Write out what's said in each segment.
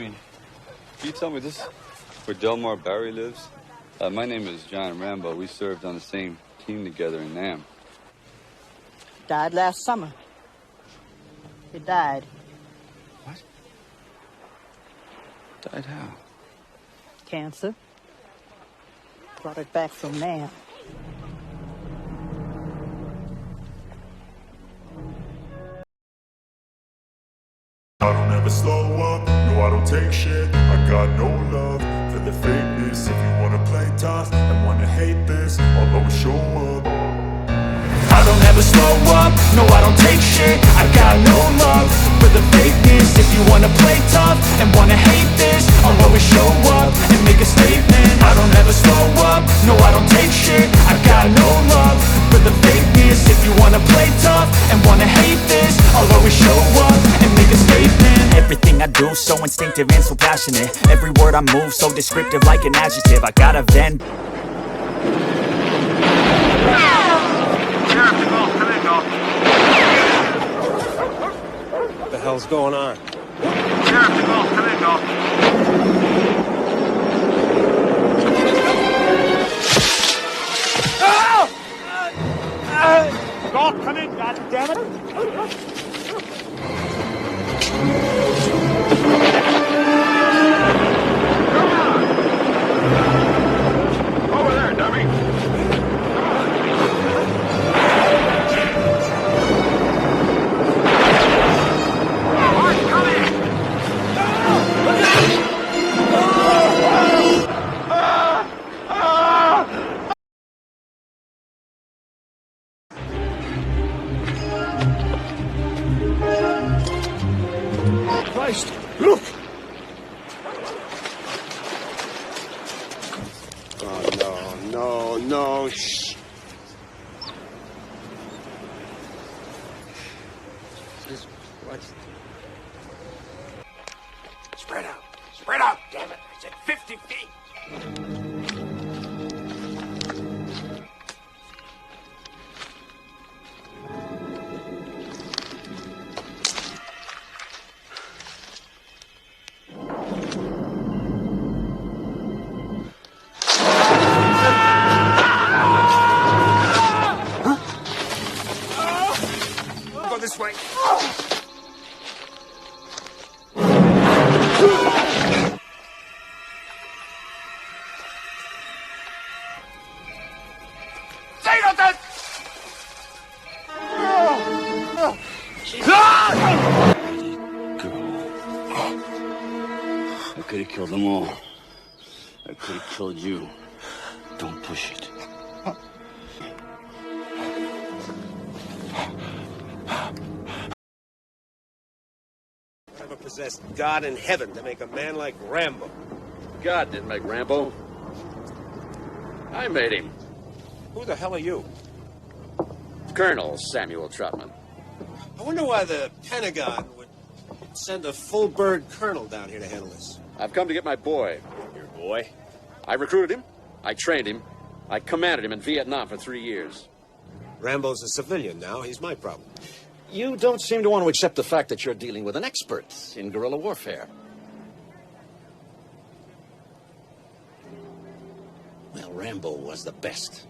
me, can you tell me this where Delmar Barry lives? My name is John Rambo. We served on the same team together in Nam. Died last summer. He died. What? Died how? Cancer. Brought it back from Nam. I don't ever slow up, no I don't take shit. I got no love for the fakeness. If you wanna play tough and wanna hate this, I'll always show up. I don't ever slow up, no I don't take shit. I got no love for the fakeness. If you wanna play tough and wanna hate this, I'll always show up and make a statement. I don't ever slow up, no I don't take shit. I got no love for the fakeness. If you wanna play tough and wanna hate this, I'll always show up and make a statement. Everything I do so instinctive and so passionate. Every word I move so descriptive like an adjective. I got a vent. What the hell's going on? Golf, come in, goddammit! Over there, dummy! Christ, look! Oh, no, shh. Jesus Christ. Spread out, damn it! I said 50 feet! This way. Say nothing! I could have killed them all. I could have killed you. Don't push it. Never possessed God in heaven to make a man like Rambo. God didn't make Rambo. I made him. Who the hell are you? Colonel Samuel Trotman. I wonder why the Pentagon would send a full-bird colonel down here to handle this. I've come to get my boy. Your boy? I recruited him. I trained him. I commanded him in Vietnam for 3 years. Rambo's a civilian now. He's my problem. You don't seem to want to accept the fact that you're dealing with an expert in guerrilla warfare. Well, Rambo was the best.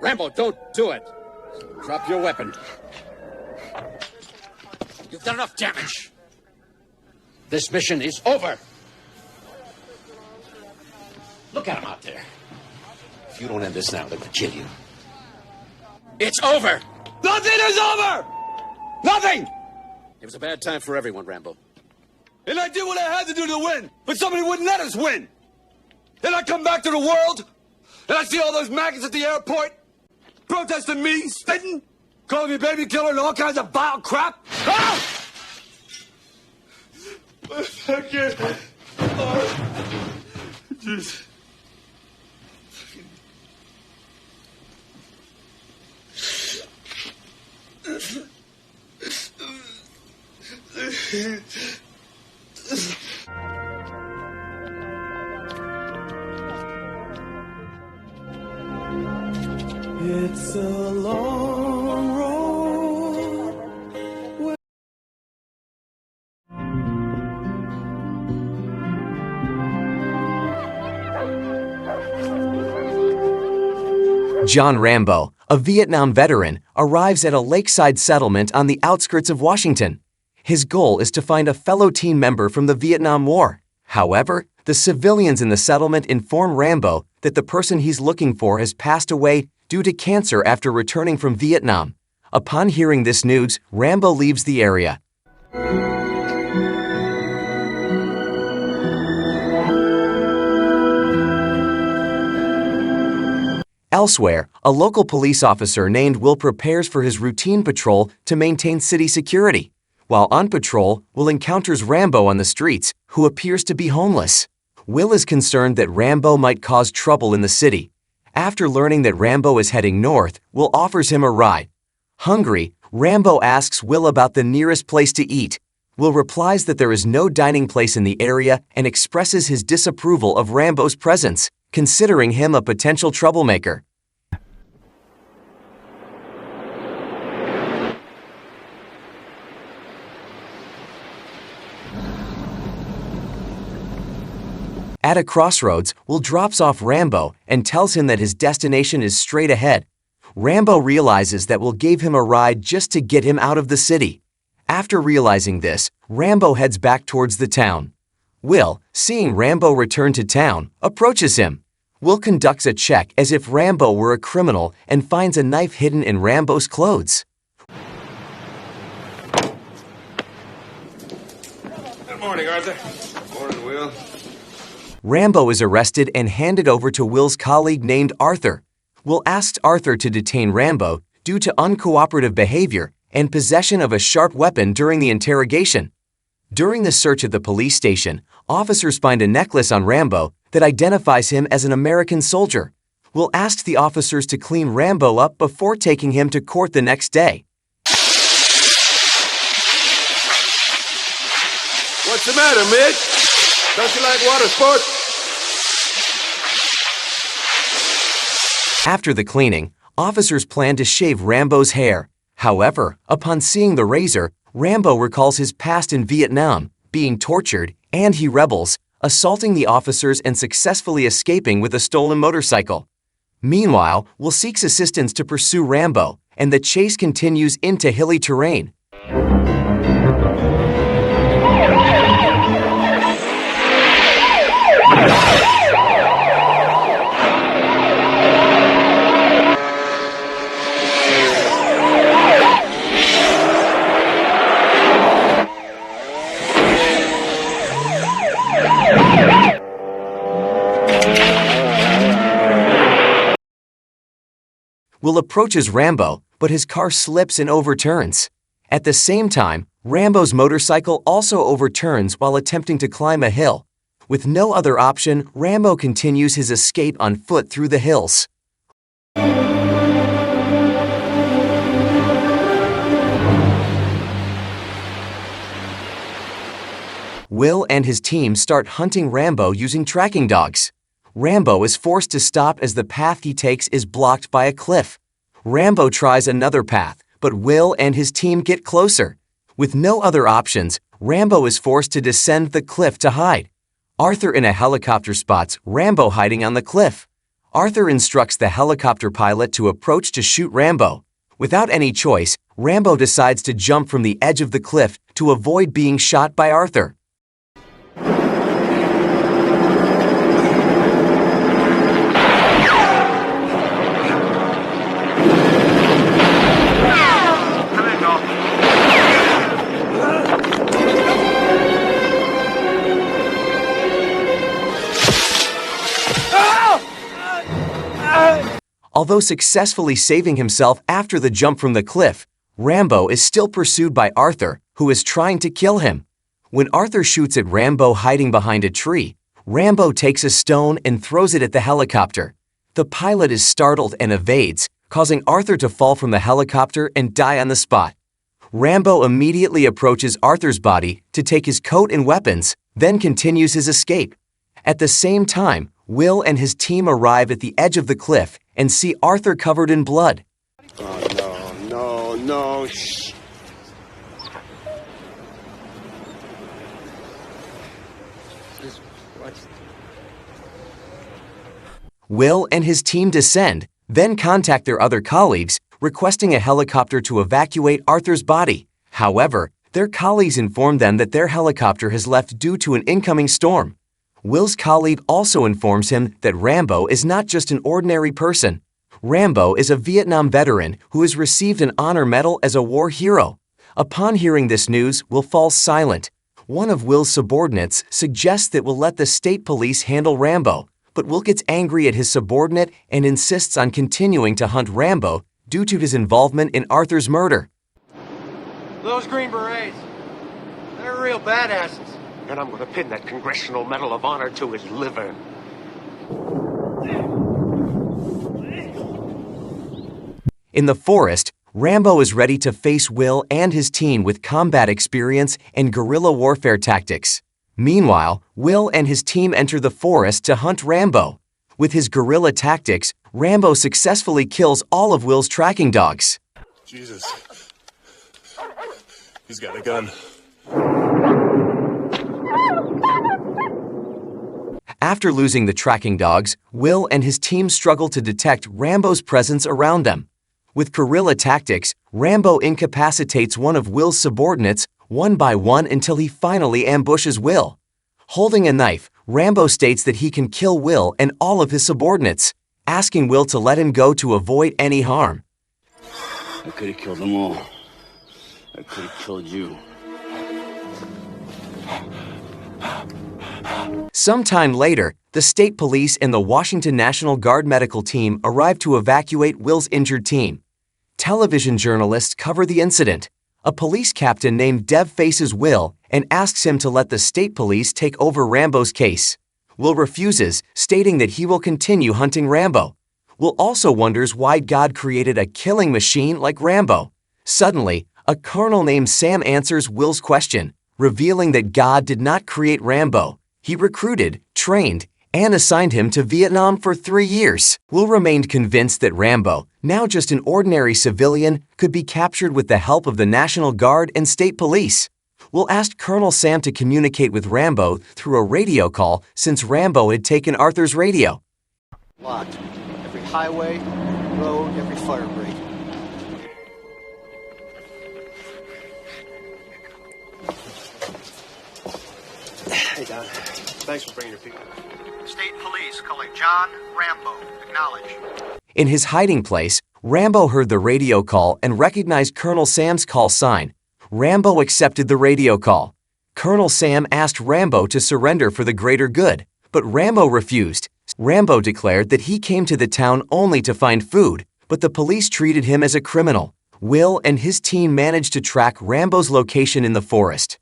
Rambo, don't do it. Drop your weapon. You've done enough damage. This mission is over. Look at him out there. If you don't end this now, they're gonna kill you. It's over! Nothing is over! Nothing! It was a bad time for everyone, Rambo. And I did what I had to do to win, but somebody wouldn't let us win. Then I come back to the world, and I see all those maggots at the airport protesting me, spitting, calling me baby killer and all kinds of vile crap. Ah! I can't. Oh. Jeez. It's a long road. John Rambo, a Vietnam veteran, arrives at a lakeside settlement on the outskirts of Washington. His goal is to find a fellow team member from the Vietnam War. However, the civilians in the settlement inform Rambo that the person he's looking for has passed away due to cancer after returning from Vietnam. Upon hearing this news, Rambo leaves the area. Elsewhere, a local police officer named Will prepares for his routine patrol to maintain city security. While on patrol, Will encounters Rambo on the streets, who appears to be homeless. Will is concerned that Rambo might cause trouble in the city. After learning that Rambo is heading north, Will offers him a ride. Hungry, Rambo asks Will about the nearest place to eat. Will replies that there is no dining place in the area and expresses his disapproval of Rambo's presence, considering him a potential troublemaker. At a crossroads, Will drops off Rambo and tells him that his destination is straight ahead. Rambo realizes that Will gave him a ride just to get him out of the city. After realizing this, Rambo heads back towards the town. Will, seeing Rambo return to town, approaches him. Will conducts a check as if Rambo were a criminal and finds a knife hidden in Rambo's clothes. Good morning, Arthur. Morning, Will. Rambo is arrested and handed over to Will's colleague named Arthur. Will asks Arthur to detain Rambo due to uncooperative behavior and possession of a sharp weapon during the interrogation. During the search at the police station, officers find a necklace on Rambo that identifies him as an American soldier. Will asks the officers to clean Rambo up before taking him to court the next day. What's the matter, Mitch? Don't you like water sports? After the cleaning, officers plan to shave Rambo's hair. However, upon seeing the razor, Rambo recalls his past in Vietnam, being tortured, and he rebels, assaulting the officers and successfully escaping with a stolen motorcycle. Meanwhile, Will seeks assistance to pursue Rambo, and the chase continues into hilly terrain. Will approaches Rambo, but his car slips and overturns. At the same time, Rambo's motorcycle also overturns while attempting to climb a hill. With no other option, Rambo continues his escape on foot through the hills. Will and his team start hunting Rambo using tracking dogs. Rambo is forced to stop as the path he takes is blocked by a cliff. Rambo tries another path, but Will and his team get closer. With no other options, Rambo is forced to descend the cliff to hide. Arthur in a helicopter spots Rambo hiding on the cliff. Arthur instructs the helicopter pilot to approach to shoot Rambo. Without any choice, Rambo decides to jump from the edge of the cliff to avoid being shot by Arthur. Although successfully saving himself after the jump from the cliff, Rambo is still pursued by Arthur, who is trying to kill him. When Arthur shoots at Rambo hiding behind a tree, Rambo takes a stone and throws it at the helicopter. The pilot is startled and evades, causing Arthur to fall from the helicopter and die on the spot. Rambo immediately approaches Arthur's body to take his coat and weapons, then continues his escape. At the same time, Will and his team arrive at the edge of the cliff and see Arthur covered in blood. Oh, no. Shh. Will and his team descend, then contact their other colleagues, requesting a helicopter to evacuate Arthur's body. However, their colleagues inform them that their helicopter has left due to an incoming storm. Will's colleague also informs him that Rambo is not just an ordinary person. Rambo is a Vietnam veteran who has received an honor medal as a war hero. Upon hearing this news, Will falls silent. One of Will's subordinates suggests that Will let the state police handle Rambo, but Will gets angry at his subordinate and insists on continuing to hunt Rambo due to his involvement in Arthur's murder. Those Green Berets, they're real badasses. And I'm gonna pin that Congressional Medal of Honor to his liver. In the forest, Rambo is ready to face Will and his team with combat experience and guerrilla warfare tactics. Meanwhile, Will and his team enter the forest to hunt Rambo. With his guerrilla tactics, Rambo successfully kills all of Will's tracking dogs. Jesus. He's got a gun. After losing the tracking dogs, Will and his team struggle to detect Rambo's presence around them. With guerrilla tactics, Rambo incapacitates one of Will's subordinates one by one until he finally ambushes Will. Holding a knife, Rambo states that he can kill Will and all of his subordinates, asking Will to let him go to avoid any harm. I could have killed them all. I could have killed you. Sometime later, the state police and the Washington National Guard medical team arrive to evacuate Will's injured team. Television journalists cover the incident. A police captain named Dev faces Will and asks him to let the state police take over Rambo's case. Will refuses, stating that he will continue hunting Rambo. Will also wonders why God created a killing machine like Rambo. Suddenly, a colonel named Sam answers Will's question, revealing that God did not create Rambo. He recruited, trained, and assigned him to Vietnam for 3 years. Will remained convinced that Rambo, now just an ordinary civilian, could be captured with the help of the National Guard and state police. Will asked Colonel Sam to communicate with Rambo through a radio call since Rambo had taken Arthur's radio. Locked. Every highway, road, every fire break. Hey, Don. Thanks for bringing your people. State police calling John Rambo. Acknowledge. In his hiding place, Rambo heard the radio call and recognized Colonel Sam's call sign. Rambo accepted the radio call. Colonel Sam asked Rambo to surrender for the greater good, but Rambo refused. Rambo declared that he came to the town only to find food, but the police treated him as a criminal. Will and his team managed to track Rambo's location in the forest.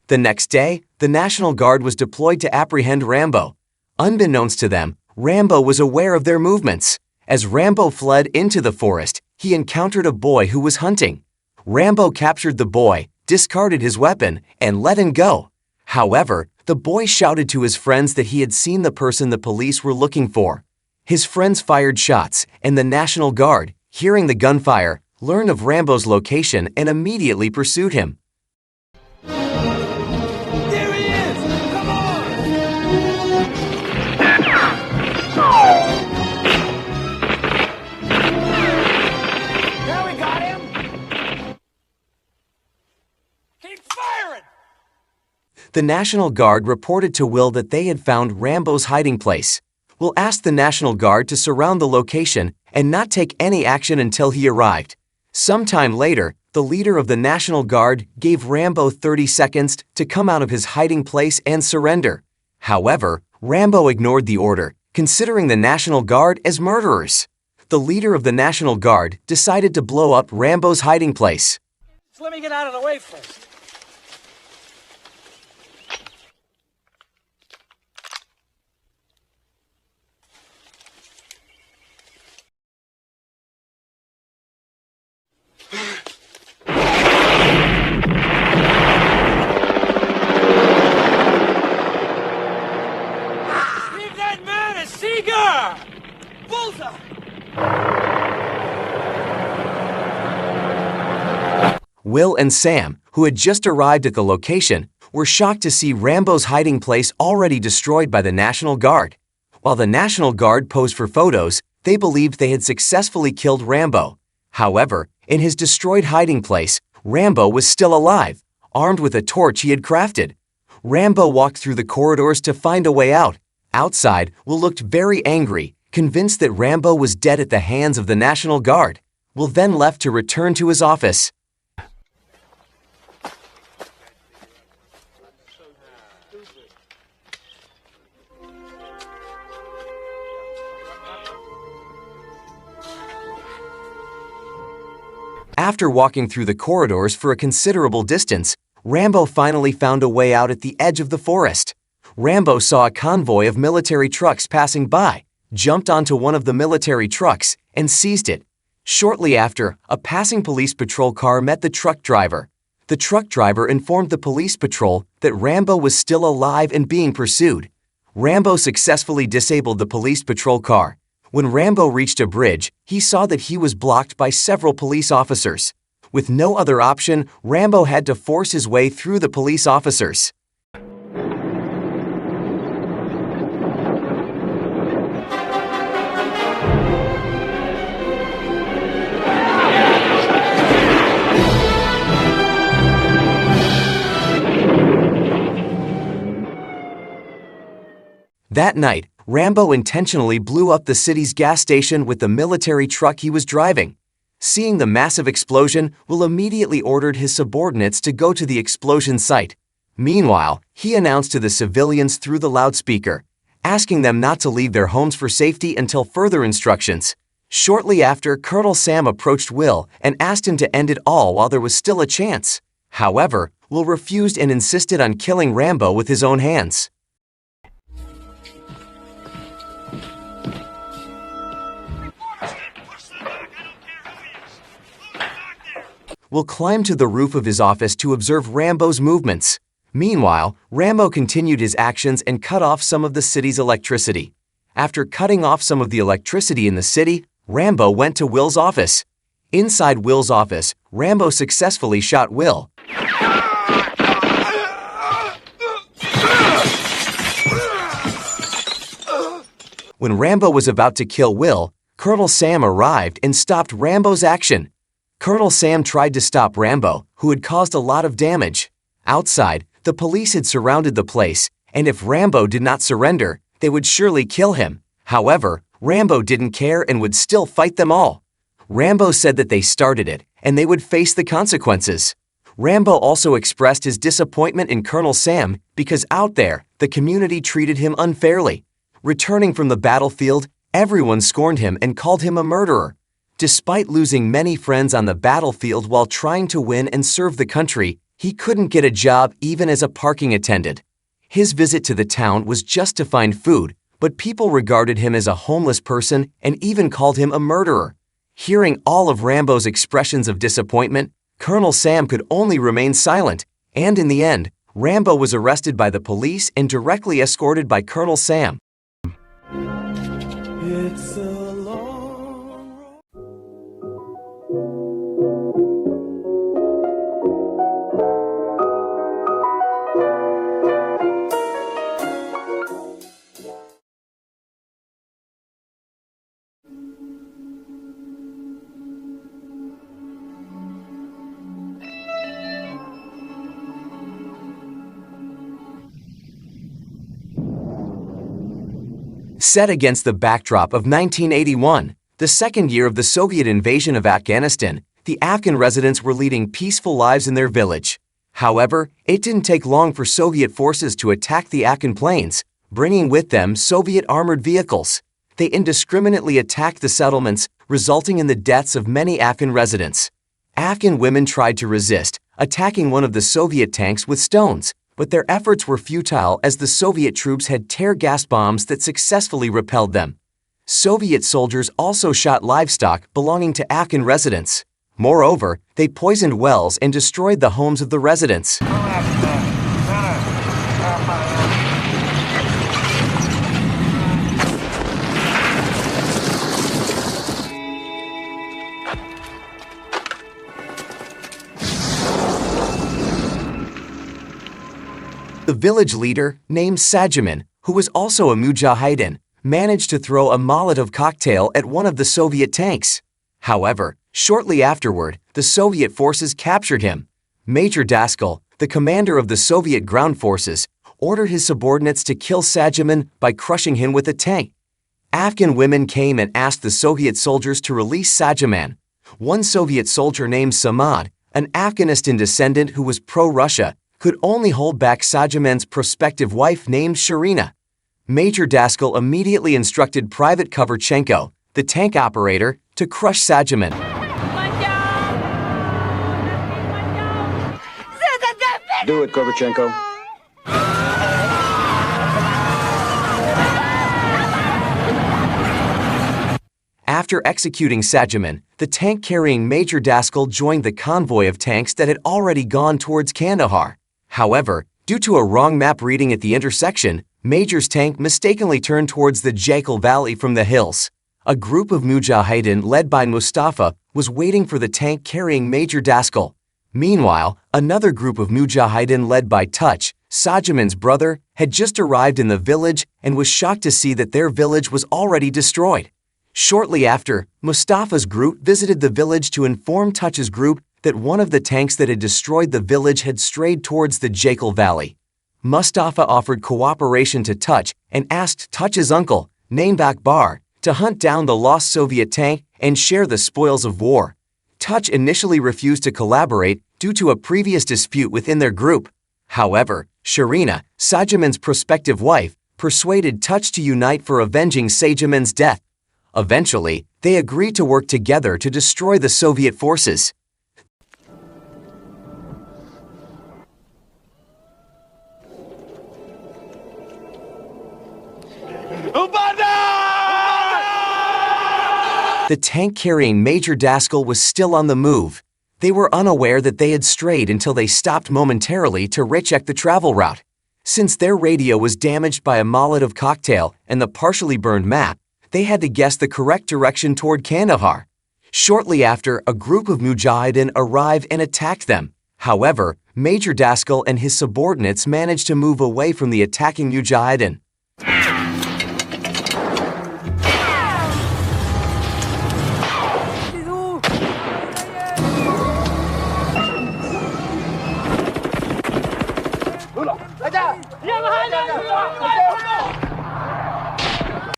The next day, the National Guard was deployed to apprehend Rambo. Unbeknownst to them, Rambo was aware of their movements. As Rambo fled into the forest, he encountered a boy who was hunting. Rambo captured the boy, discarded his weapon, and let him go. However, the boy shouted to his friends that he had seen the person the police were looking for. His friends fired shots, and the National Guard, hearing the gunfire, learned of Rambo's location and immediately pursued him. There he is! Come on! There we got him! Keep firing! The National Guard reported to Will that they had found Rambo's hiding place. Will asked the National Guard to surround the location and not take any action until he arrived. Sometime later, the leader of the National Guard gave Rambo 30 seconds to come out of his hiding place and surrender. However, Rambo ignored the order, considering the National Guard as murderers. The leader of the National Guard decided to blow up Rambo's hiding place. Just let me get out of the way first. Give that man a cigar! Bullseye! Will and Sam, who had just arrived at the location, were shocked to see Rambo's hiding place already destroyed by the National Guard. While the National Guard posed for photos, they believed they had successfully killed Rambo. However, in his destroyed hiding place, Rambo was still alive, armed with a torch he had crafted. Rambo walked through the corridors to find a way out. Outside, Will looked very angry, convinced that Rambo was dead at the hands of the National Guard. Will then left to return to his office. After walking through the corridors for a considerable distance, Rambo finally found a way out at the edge of the forest. Rambo saw a convoy of military trucks passing by, jumped onto one of the military trucks, and seized it. Shortly after, a passing police patrol car met the truck driver. The truck driver informed the police patrol that Rambo was still alive and being pursued. Rambo successfully disabled the police patrol car. When Rambo reached a bridge, he saw that he was blocked by several police officers. With no other option, Rambo had to force his way through the police officers. That night, Rambo intentionally blew up the city's gas station with the military truck he was driving. Seeing the massive explosion, Will immediately ordered his subordinates to go to the explosion site. Meanwhile, he announced to the civilians through the loudspeaker, asking them not to leave their homes for safety until further instructions. Shortly after, Colonel Sam approached Will and asked him to end it all while there was still a chance. However, Will refused and insisted on killing Rambo with his own hands. Will climbed to the roof of his office to observe Rambo's movements. Meanwhile, Rambo continued his actions and cut off some of the city's electricity. After cutting off some of the electricity in the city, Rambo went to Will's office. Inside Will's office, Rambo successfully shot Will. When Rambo was about to kill Will, Colonel Sam arrived and stopped Rambo's action. Colonel Sam tried to stop Rambo, who had caused a lot of damage. Outside, the police had surrounded the place, and if Rambo did not surrender, they would surely kill him. However, Rambo didn't care and would still fight them all. Rambo said that they started it, and they would face the consequences. Rambo also expressed his disappointment in Colonel Sam because out there, the community treated him unfairly. Returning from the battlefield, everyone scorned him and called him a murderer. Despite losing many friends on the battlefield while trying to win and serve the country, he couldn't get a job even as a parking attendant. His visit to the town was just to find food, but people regarded him as a homeless person and even called him a murderer. Hearing all of Rambo's expressions of disappointment, Colonel Sam could only remain silent, and in the end, Rambo was arrested by the police and directly escorted by Colonel Sam. It's a long Set against the backdrop of 1981, the second year of the Soviet invasion of Afghanistan, the Afghan residents were leading peaceful lives in their village. However, it didn't take long for Soviet forces to attack the Afghan plains, bringing with them Soviet armored vehicles. They indiscriminately attacked the settlements, resulting in the deaths of many Afghan residents. Afghan women tried to resist, attacking one of the Soviet tanks with stones, but their efforts were futile as the Soviet troops had tear gas bombs that successfully repelled them. Soviet soldiers also shot livestock belonging to Afghan residents. Moreover, they poisoned wells and destroyed the homes of the residents. The village leader, named Sajiman, who was also a mujahideen, managed to throw a Molotov cocktail at one of the Soviet tanks. However, shortly afterward, the Soviet forces captured him. Major Daskal, the commander of the Soviet ground forces, ordered his subordinates to kill Sajiman by crushing him with a tank. Afghan women came and asked the Soviet soldiers to release Sajiman. One Soviet soldier named Samad, an Afghanistan descendant who was pro-Russia, could only hold back Sajiman's prospective wife named Sharina. Major Daskal immediately instructed Private Koverchenko, the tank operator, to crush Sajiman. Do it, Koverchenko. After executing Sajiman, the tank carrying Major Daskal joined the convoy of tanks that had already gone towards Kandahar. However, due to a wrong map reading at the intersection, Major's tank mistakenly turned towards the Jaikal Valley from the hills. A group of mujahideen led by Mustafa was waiting for the tank carrying Major Daskal. Meanwhile, another group of mujahideen led by Touch, Sajiman's brother, had just arrived in the village and was shocked to see that their village was already destroyed. Shortly after, Mustafa's group visited the village to inform Touch's group that one of the tanks that had destroyed the village had strayed towards the Jaikal Valley. Mustafa offered cooperation to Touch and asked Touch's uncle, named Akbar, to hunt down the lost Soviet tank and share the spoils of war. Touch initially refused to collaborate due to a previous dispute within their group. However, Sharina, Sajiman's prospective wife, persuaded Touch to unite for avenging Sajiman's death. Eventually, they agreed to work together to destroy the Soviet forces. The tank carrying Major Daskal was still on the move. They were unaware that they had strayed until they stopped momentarily to recheck the travel route. Since their radio was damaged by a Molotov cocktail and the partially burned map, they had to guess the correct direction toward Kandahar. Shortly after, a group of mujahideen arrived and attacked them. However, Major Daskal and his subordinates managed to move away from the attacking mujahideen.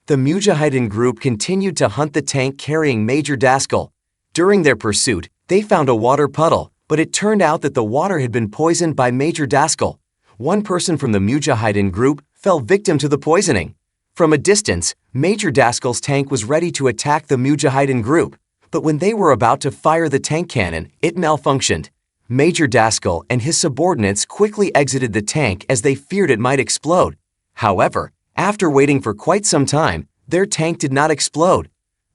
The Mujahideen group continued to hunt the tank carrying Major Daskal. During their pursuit, they found a water puddle, but it turned out that the water had been poisoned by Major Daskal. One person from the Mujahideen group fell victim to the poisoning. From a distance, Major Daskal's tank was ready to attack the Mujahideen group, but when they were about to fire the tank cannon, it malfunctioned. Major Daskal and his subordinates quickly exited the tank as they feared it might explode. However, after waiting for quite some time, their tank did not explode.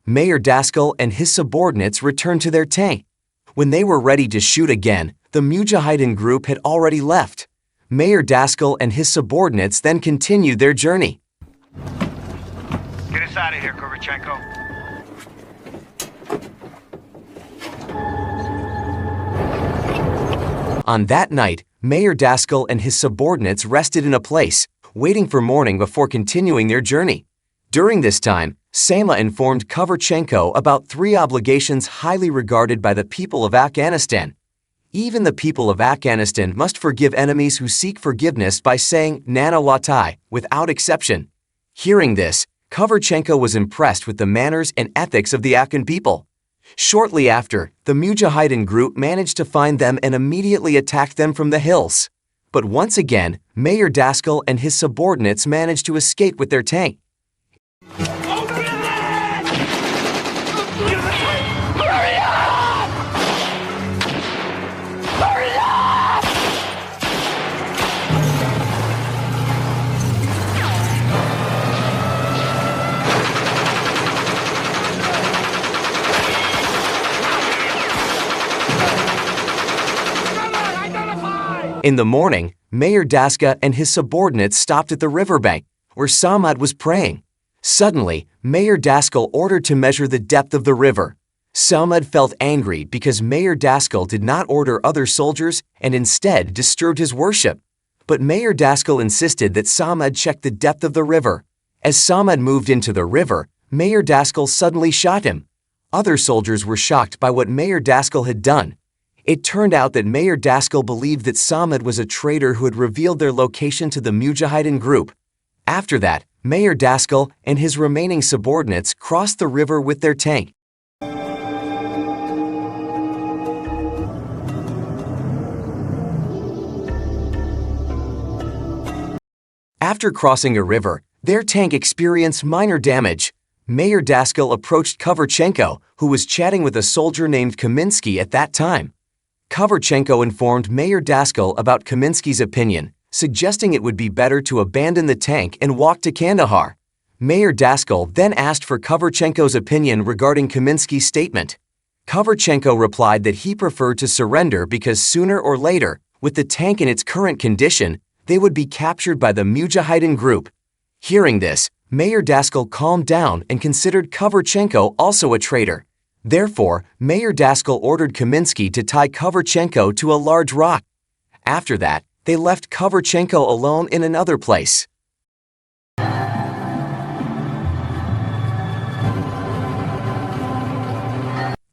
Major Daskal and his subordinates returned to their tank. When they were ready to shoot again, the Mujahideen group had already left. Major Daskal and his subordinates then continued their journey. Get us out of here, Koverchenko. On that night, Major Daskal and his subordinates rested in a place, waiting for morning before continuing their journey. During this time, Sama informed Koverchenko about 3 obligations highly regarded by the people of Afghanistan. Even the people of Afghanistan must forgive enemies who seek forgiveness by saying Nana Latai, without exception. Hearing this, Koverchenko was impressed with the manners and ethics of the Afghan people. Shortly after, the Mujahideen group managed to find them and immediately attacked them from the hills. But once again, Mayor Daskal and his subordinates managed to escape with their tank. In the morning, Mayor Daska and his subordinates stopped at the riverbank, where Samad was praying. Suddenly, Mayor Daskal ordered to measure the depth of the river. Samad felt angry because Mayor Daskal did not order other soldiers and instead disturbed his worship. But Mayor Daskal insisted that Samad check the depth of the river. As Samad moved into the river, Mayor Daskal suddenly shot him. Other soldiers were shocked by what Mayor Daskal had done. It turned out that Mayor Daskal believed that Samad was a traitor who had revealed their location to the Mujahideen group. After that, Mayor Daskal and his remaining subordinates crossed the river with their tank. After crossing a river, their tank experienced minor damage. Mayor Daskal approached Kovarchenko, who was chatting with a soldier named Kaminsky at that time. Kovarchenko informed Mayor Daskal about Kaminsky's opinion, suggesting it would be better to abandon the tank and walk to Kandahar. Mayor Daskal then asked for Kovarchenko's opinion regarding Kaminsky's statement. Kovarchenko replied that he preferred to surrender because sooner or later, with the tank in its current condition, they would be captured by the Mujahideen group. Hearing this, Mayor Daskal calmed down and considered Kovarchenko also a traitor. Therefore, Mayor Daskal ordered Kaminsky to tie Kovarchenko to a large rock. After that, they left Kovarchenko alone in another place.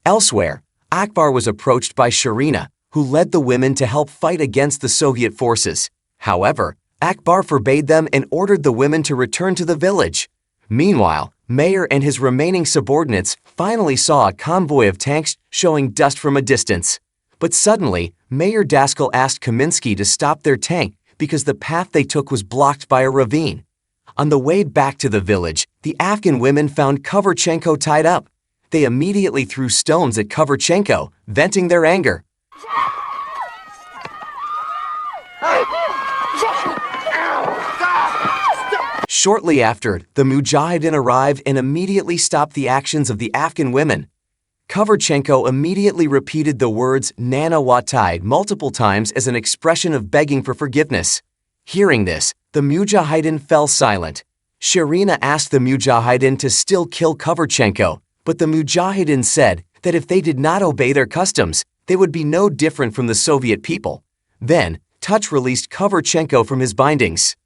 Elsewhere, Akbar was approached by Sharina, who led the women to help fight against the Soviet forces. However, Akbar forbade them and ordered the women to return to the village. Meanwhile, Mayor and his remaining subordinates finally saw a convoy of tanks showing dust from a distance. But suddenly, Mayor Daskal asked Kaminsky to stop their tank because the path they took was blocked by a ravine. On the way back to the village, the Afghan women found Kovarchenko tied up. They immediately threw stones at Kovarchenko, venting their anger. Shortly after, the Mujahideen arrived and immediately stopped the actions of the Afghan women. Kovarchenko immediately repeated the words Nana Watide multiple times as an expression of begging for forgiveness. Hearing this, the Mujahideen fell silent. Sharina asked the Mujahideen to still kill Kovarchenko, but the Mujahideen said that if they did not obey their customs, they would be no different from the Soviet people. Then, Touch released Kovarchenko from his bindings.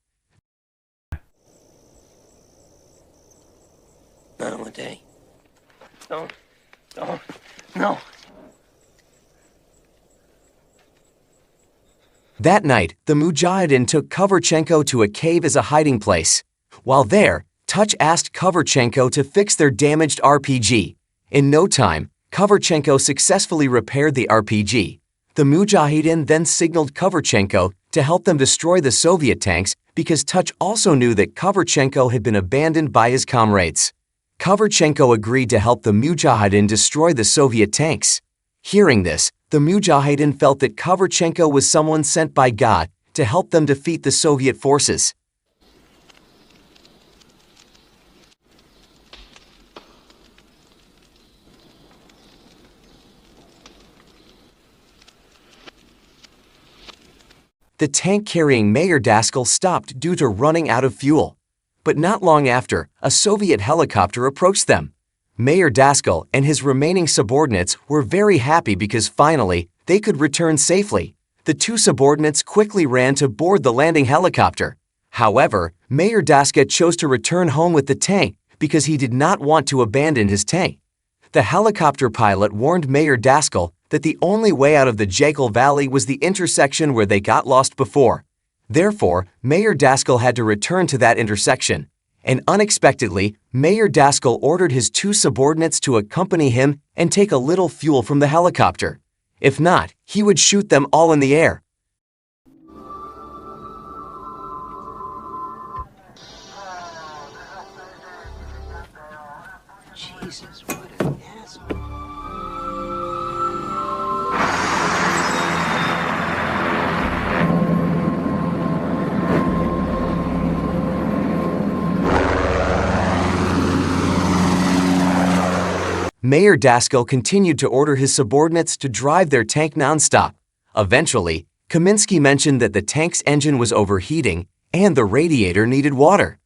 Not one day. No. That night, the Mujahideen took Kovarchenko to a cave as a hiding place. While there, Touch asked Kovarchenko to fix their damaged RPG. In no time, Kovarchenko successfully repaired the RPG. The Mujahideen then signaled Kovarchenko to help them destroy the Soviet tanks because Touch also knew that Kovarchenko had been abandoned by his comrades. Kovarchenko agreed to help the Mujahideen destroy the Soviet tanks. Hearing this, the Mujahideen felt that Kovarchenko was someone sent by God to help them defeat the Soviet forces. The tank carrying Mayor Daskal stopped due to running out of fuel. But not long after, a Soviet helicopter approached them. Mayor Daskal and his remaining subordinates were very happy because finally, they could return safely. The two subordinates quickly ran to board the landing helicopter. However, Mayor Daska chose to return home with the tank because he did not want to abandon his tank. The helicopter pilot warned Mayor Daskal that the only way out of the Jekyll Valley was the intersection where they got lost before. Therefore, Mayor Daskal had to return to that intersection. and unexpectedly, Mayor Daskell ordered his 2 subordinates to accompany him and take a little fuel from the helicopter. If not, he would shoot them all in the air. Jesus, what an asshole. Mayor Daskell continued to order his subordinates to drive their tank nonstop. Eventually, Kaminsky mentioned that the tank's engine was overheating and the radiator needed water.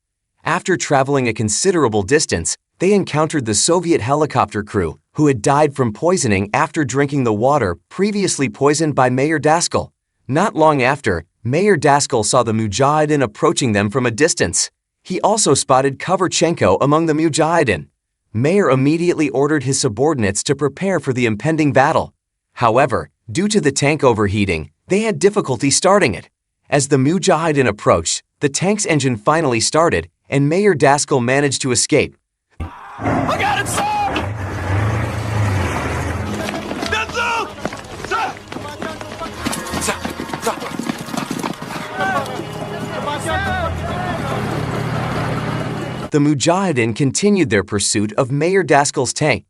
After traveling a considerable distance, they encountered the Soviet helicopter crew who had died from poisoning after drinking the water previously poisoned by Mayor Daskell. Not long after, Mayor Daskell saw the Mujahideen approaching them from a distance. He also spotted Kovarchenko among the Mujahideen. Mayor immediately ordered his subordinates to prepare for the impending battle. However, due to the tank overheating, they had difficulty starting it. As the Mujahideen approached, the tank's engine finally started, and Mayor Daskell managed to escape. I got it, sir! The Mujahideen continued their pursuit of Mayor Daskell's tank.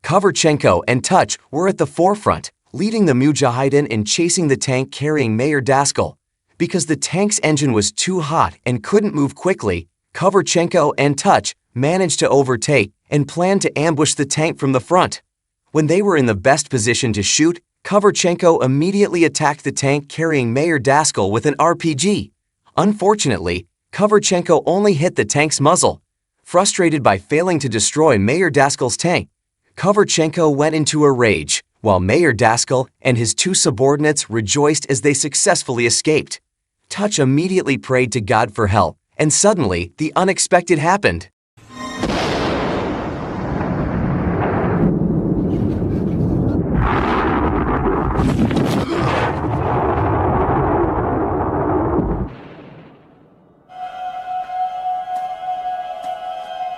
Kovarchenko and Touch were at the forefront, leading the Mujahideen in chasing the tank carrying Mayor Daskell. Because the tank's engine was too hot and couldn't move quickly, Kovarchenko and Touch managed to overtake and planned to ambush the tank from the front. When they were in the best position to shoot, Kovarchenko immediately attacked the tank carrying Mayor Daskell with an RPG. Unfortunately, Kovarchenko only hit the tank's muzzle. Frustrated by failing to destroy Mayor Daskell's tank, Kovarchenko went into a rage, while Mayor Daskell and his 2 subordinates rejoiced as they successfully escaped. Touch immediately prayed to God for help, and suddenly, the unexpected happened.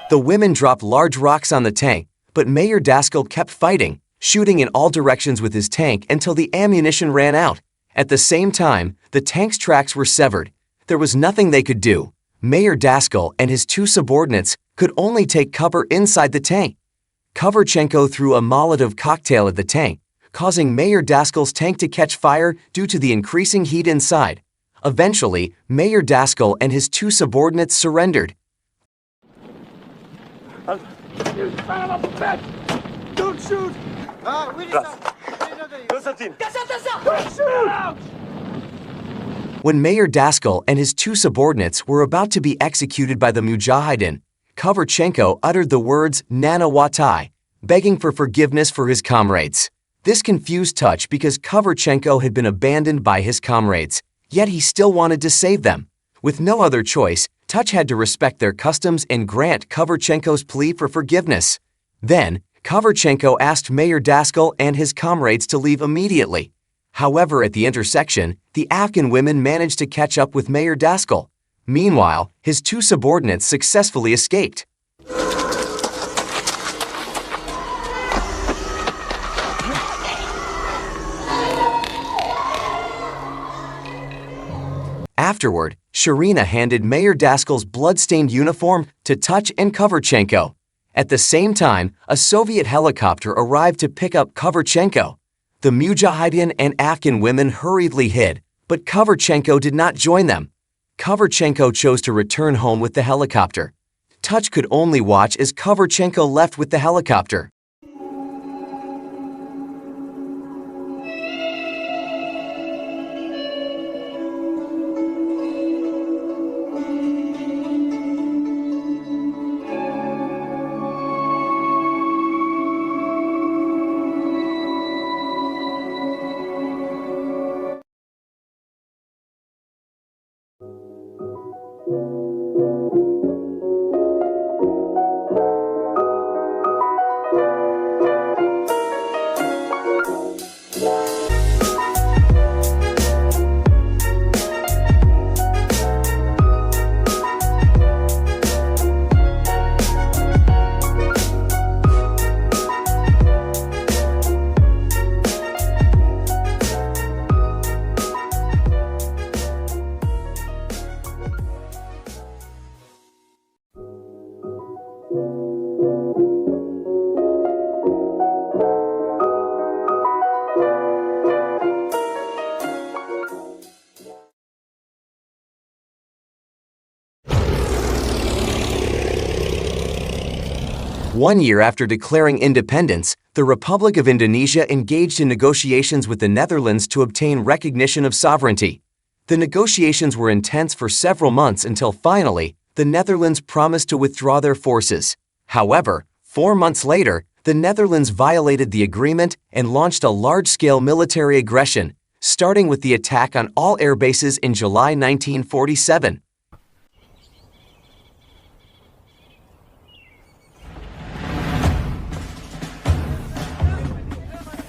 The women dropped large rocks on the tank, but Mayor Daskell kept fighting, shooting in all directions with his tank until the ammunition ran out. At the same time, the tank's tracks were severed. There was nothing they could do. Mayor Daskell and his 2 subordinates could only take cover inside the tank. Kovarchenko threw a Molotov cocktail at the tank, causing Mayor Daskell's tank to catch fire due to the increasing heat inside. Eventually, Mayor Daskell and his 2 subordinates surrendered. You son of a bitch! Don't shoot! Don't shoot! When Mayor Daskell and his 2 subordinates were about to be executed by the Mujahideen, Kovarchenko uttered the words Nana Watai, begging for forgiveness for his comrades. This confused Touch because Kovarchenko had been abandoned by his comrades, yet he still wanted to save them. With no other choice, Touch had to respect their customs and grant Kovarchenko's plea for forgiveness. Then, Kovarchenko asked Mayor Daskell and his comrades to leave immediately. However, at the intersection, the Afghan women managed to catch up with Mayor Daskell. Meanwhile, his 2 subordinates successfully escaped. Afterward, Sharina handed Mayor Daskell's blood-stained uniform to Touch and Kovarchenko. At the same time, a Soviet helicopter arrived to pick up Kovarchenko. The Mujahideen and Afghan women hurriedly hid, but Kovarchenko did not join them. Kovarchenko chose to return home with the helicopter. Touch could only watch as Kovarchenko left with the helicopter. 1 year after declaring independence, the Republic of Indonesia engaged in negotiations with the Netherlands to obtain recognition of sovereignty. The negotiations were intense for several months until finally, the Netherlands promised to withdraw their forces. However, 4 months later, the Netherlands violated the agreement and launched a large-scale military aggression, starting with the attack on all air bases in July 1947.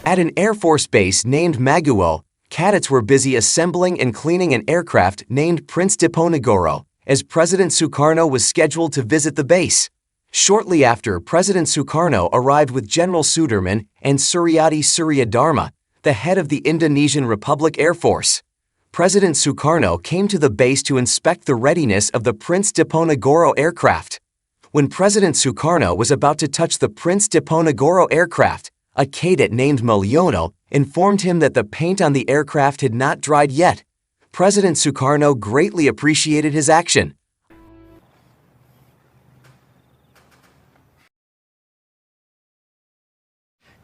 At an Air Force base named Maguwo, cadets were busy assembling and cleaning an aircraft named Prince Diponegoro, as President Sukarno was scheduled to visit the base. Shortly after, President Sukarno arrived with General Sudirman and Suryadi Suryadharma, the head of the Indonesian Republic Air Force. President Sukarno came to the base to inspect the readiness of the Prince Diponegoro aircraft. When President Sukarno was about to touch the Prince Diponegoro aircraft, a cadet named Mulyono informed him that the paint on the aircraft had not dried yet. President Sukarno greatly appreciated his action.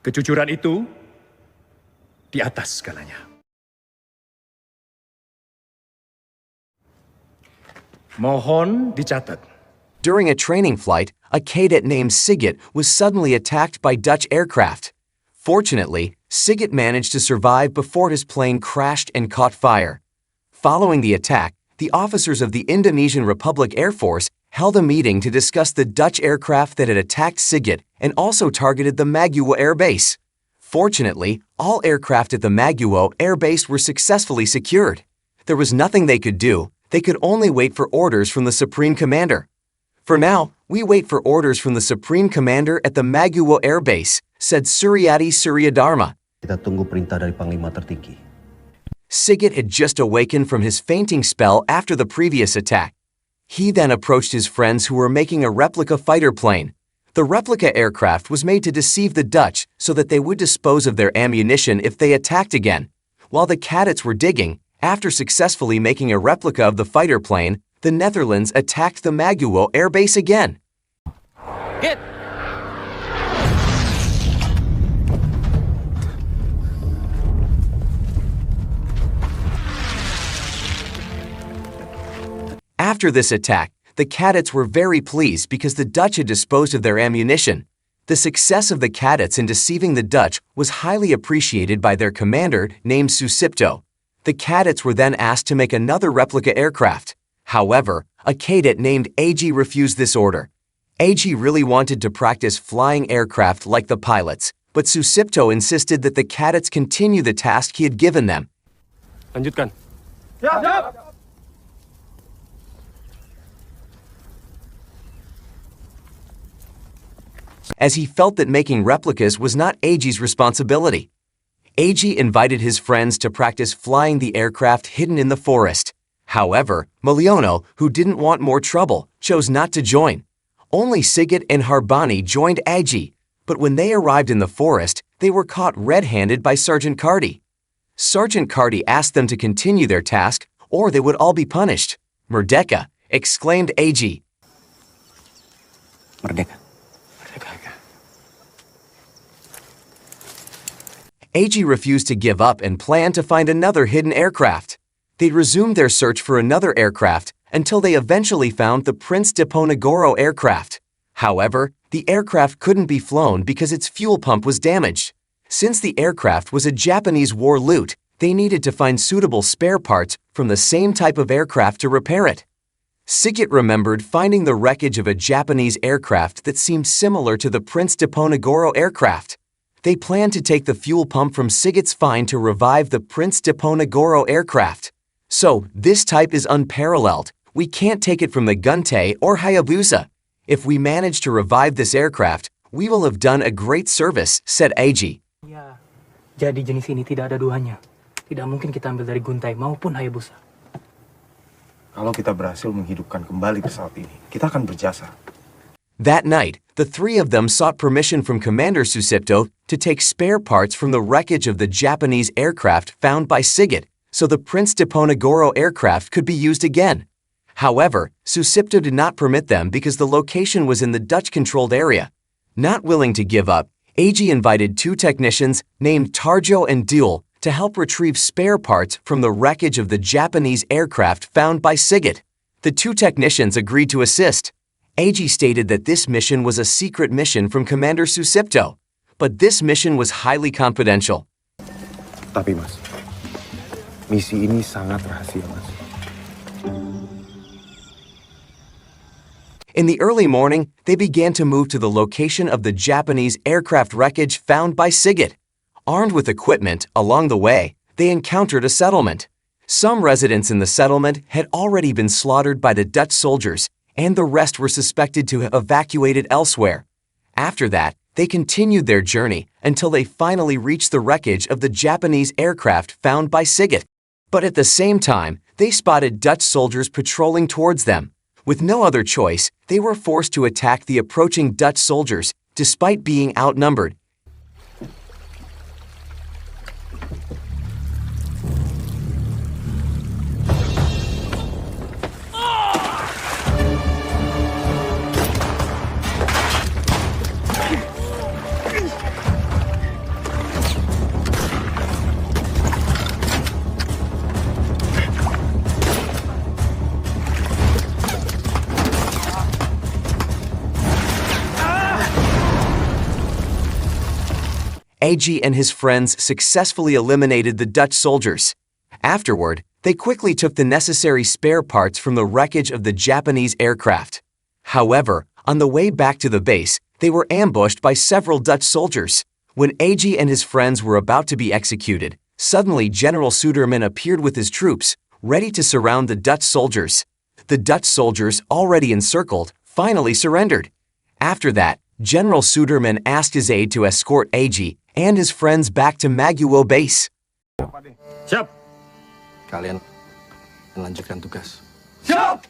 Kejujuran itu di atas segalanya. Mohon dicatat. During a training flight, a cadet named Sigit was suddenly attacked by Dutch aircraft. Fortunately, Sigit managed to survive before his plane crashed and caught fire. Following the attack, the officers of the Indonesian Republic Air Force held a meeting to discuss the Dutch aircraft that had attacked Sigit and also targeted the Maguwo Air Base. Fortunately, all aircraft at the Maguwo Air Base were successfully secured. There was nothing they could do. They could only wait for orders from the Supreme Commander. For now, we wait for orders from the Supreme Commander at the Maguwo Air Base, said Suryadi Suryadharma. Kita tunggu perintah dari Panglima tertinggi. Sigit had just awakened from his fainting spell after the previous attack. He then approached his friends who were making a replica fighter plane. The replica aircraft was made to deceive the Dutch so that they would dispose of their ammunition if they attacked again. While the cadets were digging, after successfully making a replica of the fighter plane, the Netherlands attacked the Maguwo Air Base again. Hit! After this attack, the cadets were very pleased because the Dutch had disposed of their ammunition. The success of the cadets in deceiving the Dutch was highly appreciated by their commander named Susipto. The cadets were then asked to make another replica aircraft. However, a cadet named AG refused this order. AG really wanted to practice flying aircraft like the pilots, but Susipto insisted that the cadets continue the task he had given them. Lanjutkan. Siap! As he felt that making replicas was not AG's responsibility. AG invited his friends to practice flying the aircraft hidden in the forest. However, Mulyono, who didn't want more trouble, chose not to join. Only Sigit and Harbani joined AG, but when they arrived in the forest, they were caught red-handed by Sergeant Carty. Sergeant Carty asked them to continue their task, or they would all be punished. Merdeka, exclaimed AG. Merdeka. AG refused to give up and planned to find another hidden aircraft. They resumed their search for another aircraft until they eventually found the Prince Diponegoro aircraft. However, the aircraft couldn't be flown because its fuel pump was damaged. Since the aircraft was a Japanese war loot, they needed to find suitable spare parts from the same type of aircraft to repair it. Sigit remembered finding the wreckage of a Japanese aircraft that seemed similar to the Prince Diponegoro aircraft. They planned to take the fuel pump from Sigit's find to revive the Prince Diponegoro aircraft. So, this type is unparalleled. We can't take it from the Gunte or Hayabusa. If we manage to revive this aircraft, we will have done a great service, said AG. Ya, jadi jenis ini tidak ada duanya. Tidak mungkin kita ambil dari Guntai maupun Hayabusa. Kalau kita berhasil menghidupkan kembali pesawat ini, kita akan berjasa. That night, the three of them sought permission from Commander Susipto to take spare parts from the wreckage of the Japanese aircraft found by Sigit, so the Prince Diponegoro aircraft could be used again. However, Susipto did not permit them because the location was in the Dutch-controlled area. Not willing to give up, AG invited two technicians named Tarjo and Duel to help retrieve spare parts from the wreckage of the Japanese aircraft found by Siget. The two technicians agreed to assist. AG stated that this mission was a secret mission from Commander Susipto, but this mission was highly confidential. Tapi Mas, misi ini sangat rahasia Mas. In the early morning, they began to move to the location of the Japanese aircraft wreckage found by Siget. Armed with equipment, along the way, they encountered a settlement. Some residents in the settlement had already been slaughtered by the Dutch soldiers, and the rest were suspected to have evacuated elsewhere. After that, they continued their journey until they finally reached the wreckage of the Japanese aircraft found by Siget. But at the same time, they spotted Dutch soldiers patrolling towards them. With no other choice, they were forced to attack the approaching Dutch soldiers, despite being outnumbered. AG and his friends successfully eliminated the Dutch soldiers. Afterward, they quickly took the necessary spare parts from the wreckage of the Japanese aircraft. However, on the way back to the base, they were ambushed by several Dutch soldiers. When AG and his friends were about to be executed, suddenly General Suderman appeared with his troops, ready to surround the Dutch soldiers. The Dutch soldiers, already encircled, finally surrendered. After that, General Suderman asked his aide to escort AG and his friends back to Maguwo base. Siap. Kalian melanjutkan tugas. Siap.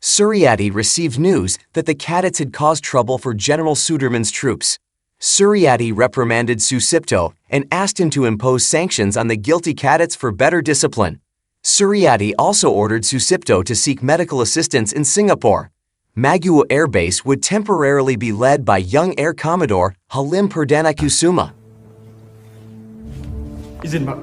Suryadi received news that the Kadets had caused trouble for General Suderman's troops. Suryadi reprimanded Susipto and asked him to impose sanctions on the guilty Kadets for better discipline. Suryadi also ordered Susipto to seek medical assistance in Singapore. Maguwo Air Base would temporarily be led by young Air Commodore Halim Perdana Kusuma. Izin, Pak.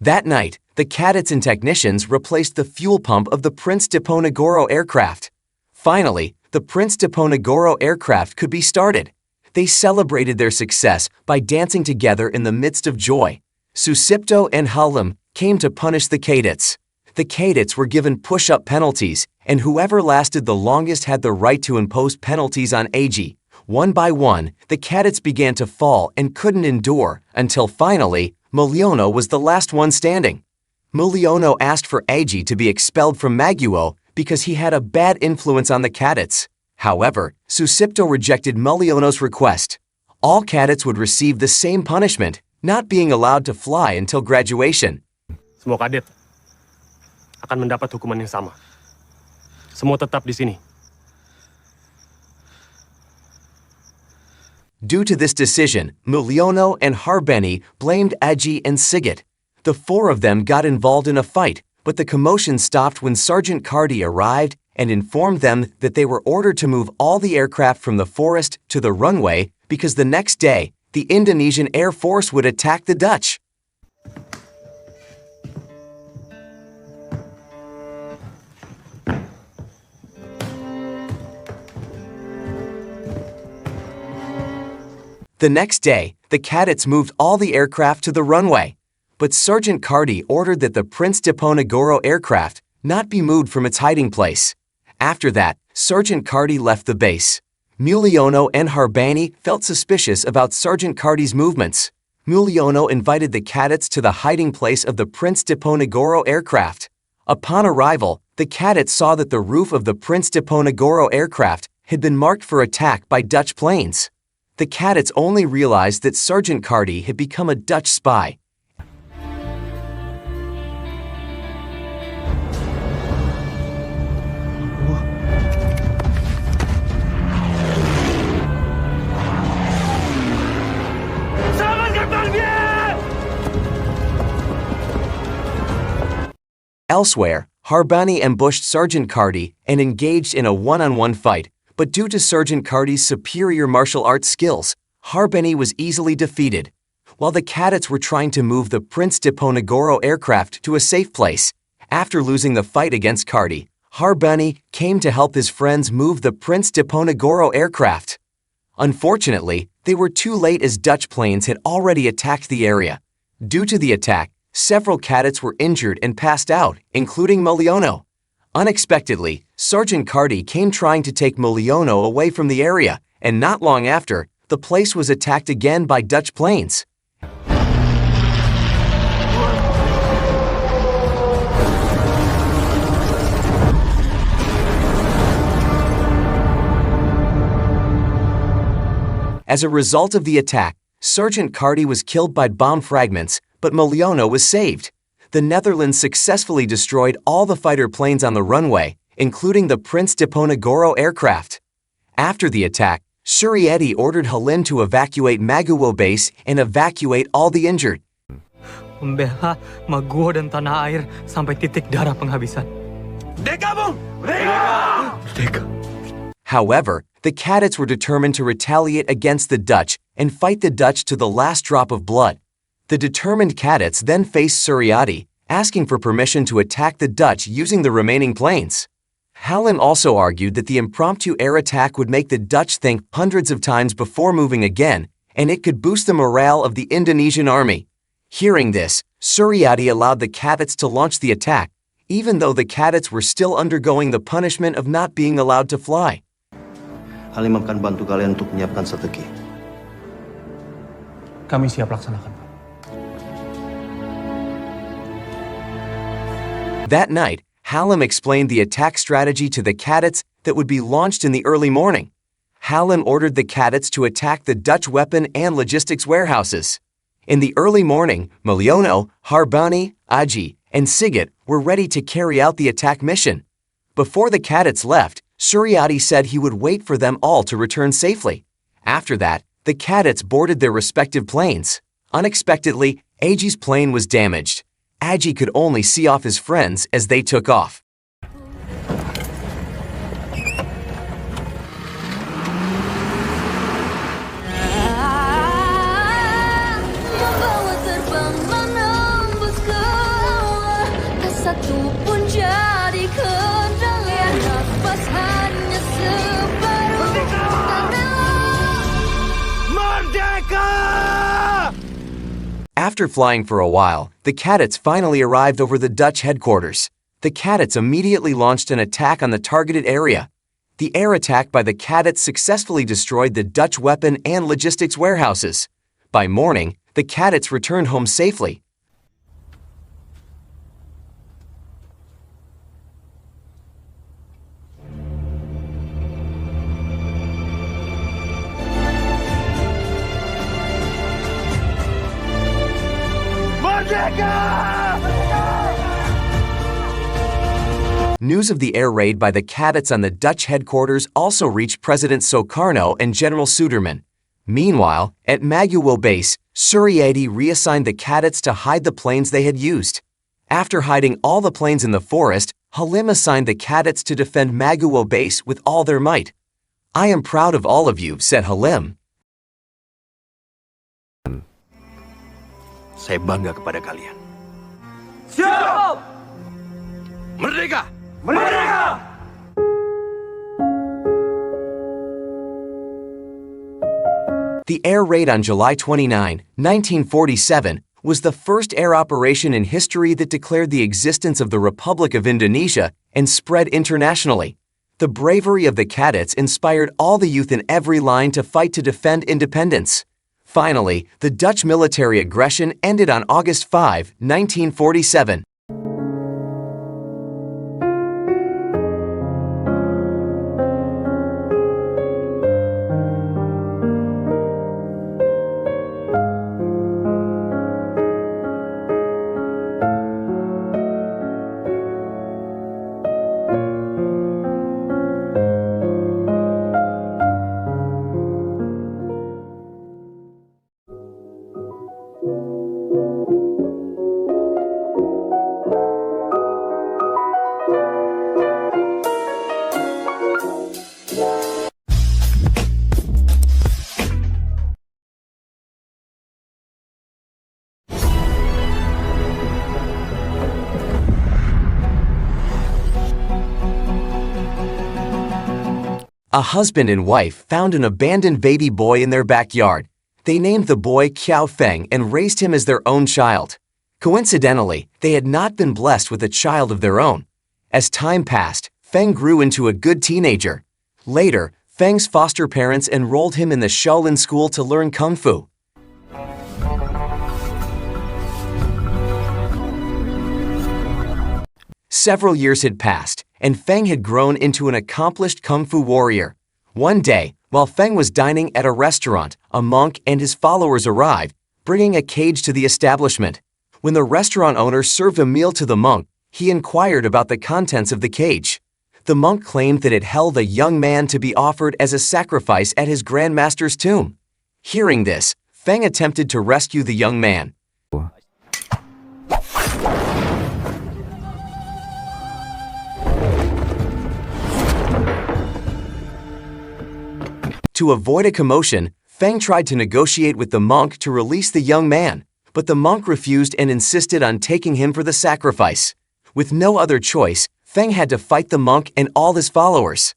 That night, the Kadets and technicians replaced the fuel pump of the Prince Diponegoro aircraft. Finally, the Prince Diponegoro aircraft could be started. They celebrated their success by dancing together in the midst of joy. Susipto and Halim came to punish the Kadets. The Kadets were given push-up penalties, and whoever lasted the longest had the right to impose penalties on AG. One by one, the Kadets began to fall and couldn't endure, until finally, Mulyono was the last one standing. Mulyono asked for AG to be expelled from Maguwo because he had a bad influence on the Kadets. However, Susipto rejected Mulyono's request. All Kadets would receive the same punishment, not being allowed to fly until graduation. Semua Kadet akan mendapat hukuman yang sama. Semua tetap di sini. Due to this decision, Mulyono and Harbeni blamed Aji and Siget. The four of them got involved in a fight, but the commotion stopped when Sergeant Cardi arrived and informed them that they were ordered to move all the aircraft from the forest to the runway because the next day, the Indonesian Air Force would attack the Dutch. The next day, the Kadets moved all the aircraft to the runway, but Sergeant Cardi ordered that the Prince Diponegoro aircraft not be moved from its hiding place. After that, Sergeant Cardi left the base. Mulyono and Harbani felt suspicious about Sergeant Cardi's movements. Mulyono invited the Kadets to the hiding place of the Prince Diponegoro aircraft. Upon arrival, the Kadets saw that the roof of the Prince Diponegoro aircraft had been marked for attack by Dutch planes. The Kadets only realized that Sergeant Cardi had become a Dutch spy. Elsewhere, Harbani ambushed Sergeant Cardi and engaged in a one-on-one fight, but due to Sergeant Cardi's superior martial arts skills, Harbani was easily defeated. While the cadets were trying to move the Prince Diponegoro aircraft to a safe place, after losing the fight against Cardi, Harbani came to help his friends move the Prince Diponegoro aircraft. Unfortunately, they were too late as Dutch planes had already attacked the area. Due to the attack, several cadets were injured and passed out, including Mulyono. Unexpectedly, Sergeant Cardi came trying to take Mulyono away from the area, and not long after, the place was attacked again by Dutch planes. As a result of the attack, Sergeant Cardi was killed by bomb fragments, but Mulyono was saved. The Netherlands successfully destroyed all the fighter planes on the runway, including the Prince Diponegoro aircraft. After the attack, Surieti ordered Halim to evacuate Maguwo base and evacuate all the injured. Membela Maguwo dan tanah air sampai titik darah penghabisan. Merdeka, Merdeka! Merdeka! However, the cadets were determined to retaliate against the Dutch and fight the Dutch to the last drop of blood. The determined cadets then faced Surieti, asking for permission to attack the Dutch using the remaining planes. Halim also argued that the impromptu air attack would make the Dutch think hundreds of times before moving again, and it could boost the morale of the Indonesian army. Hearing this, Surieti allowed the cadets to launch the attack, even though the cadets were still undergoing the punishment of not being allowed to fly. Halim akan bantu kalian untuk menyiapkan strategi. Kami siap laksanakan, Pak. That night, Halim explained the attack strategy to the cadets that would be launched in the early morning. Halim ordered the cadets to attack the Dutch weapon and logistics warehouses. In the early morning, Mulyono, Harbani, Aji, and Sigit were ready to carry out the attack mission. Before the cadets left, Surieti said he would wait for them all to return safely. After that, the cadets boarded their respective planes. Unexpectedly, Aji's plane was damaged. Aji could only see off his friends as they took off. After flying for a while, the cadets finally arrived over the Dutch headquarters. The cadets immediately launched an attack on the targeted area. The air attack by the cadets successfully destroyed the Dutch weapon and logistics warehouses. By morning, the cadets returned home safely. News of the air raid by the cadets on the Dutch headquarters also reached President Sukarno and General Suderman. Meanwhile, at Maguwo base, Surieti reassigned the cadets to hide the planes they had used. After hiding all the planes in the forest, Halim assigned the cadets to defend Maguwo base with all their might. "I am proud of all of you," said Halim. Saya bangga kepada kalian. Siap! Merdeka! Merdeka! The air raid on July 29, 1947, was the first air operation in history that declared the existence of the Republic of Indonesia and spread internationally. The bravery of the cadets inspired all the youth in every line to fight to defend independence. Finally, the Dutch military aggression ended on August 5, 1947. A husband and wife found an abandoned baby boy in their backyard. They named the boy Qiao Feng and raised him as their own child. Coincidentally, they had not been blessed with a child of their own. As time passed, Feng grew into a good teenager. Later, Feng's foster parents enrolled him in the Shaolin school to learn Kung Fu. Several years had passed, and Feng had grown into an accomplished Kung Fu warrior. One day, while Feng was dining at a restaurant, a monk and his followers arrived, bringing a cage to the establishment. When the restaurant owner served a meal to the monk, he inquired about the contents of the cage. The monk claimed that it held a young man to be offered as a sacrifice at his grandmaster's tomb. Hearing this, Feng attempted to rescue the young man. To avoid a commotion, Feng tried to negotiate with the monk to release the young man, but the monk refused and insisted on taking him for the sacrifice. With no other choice, Feng had to fight the monk and all his followers.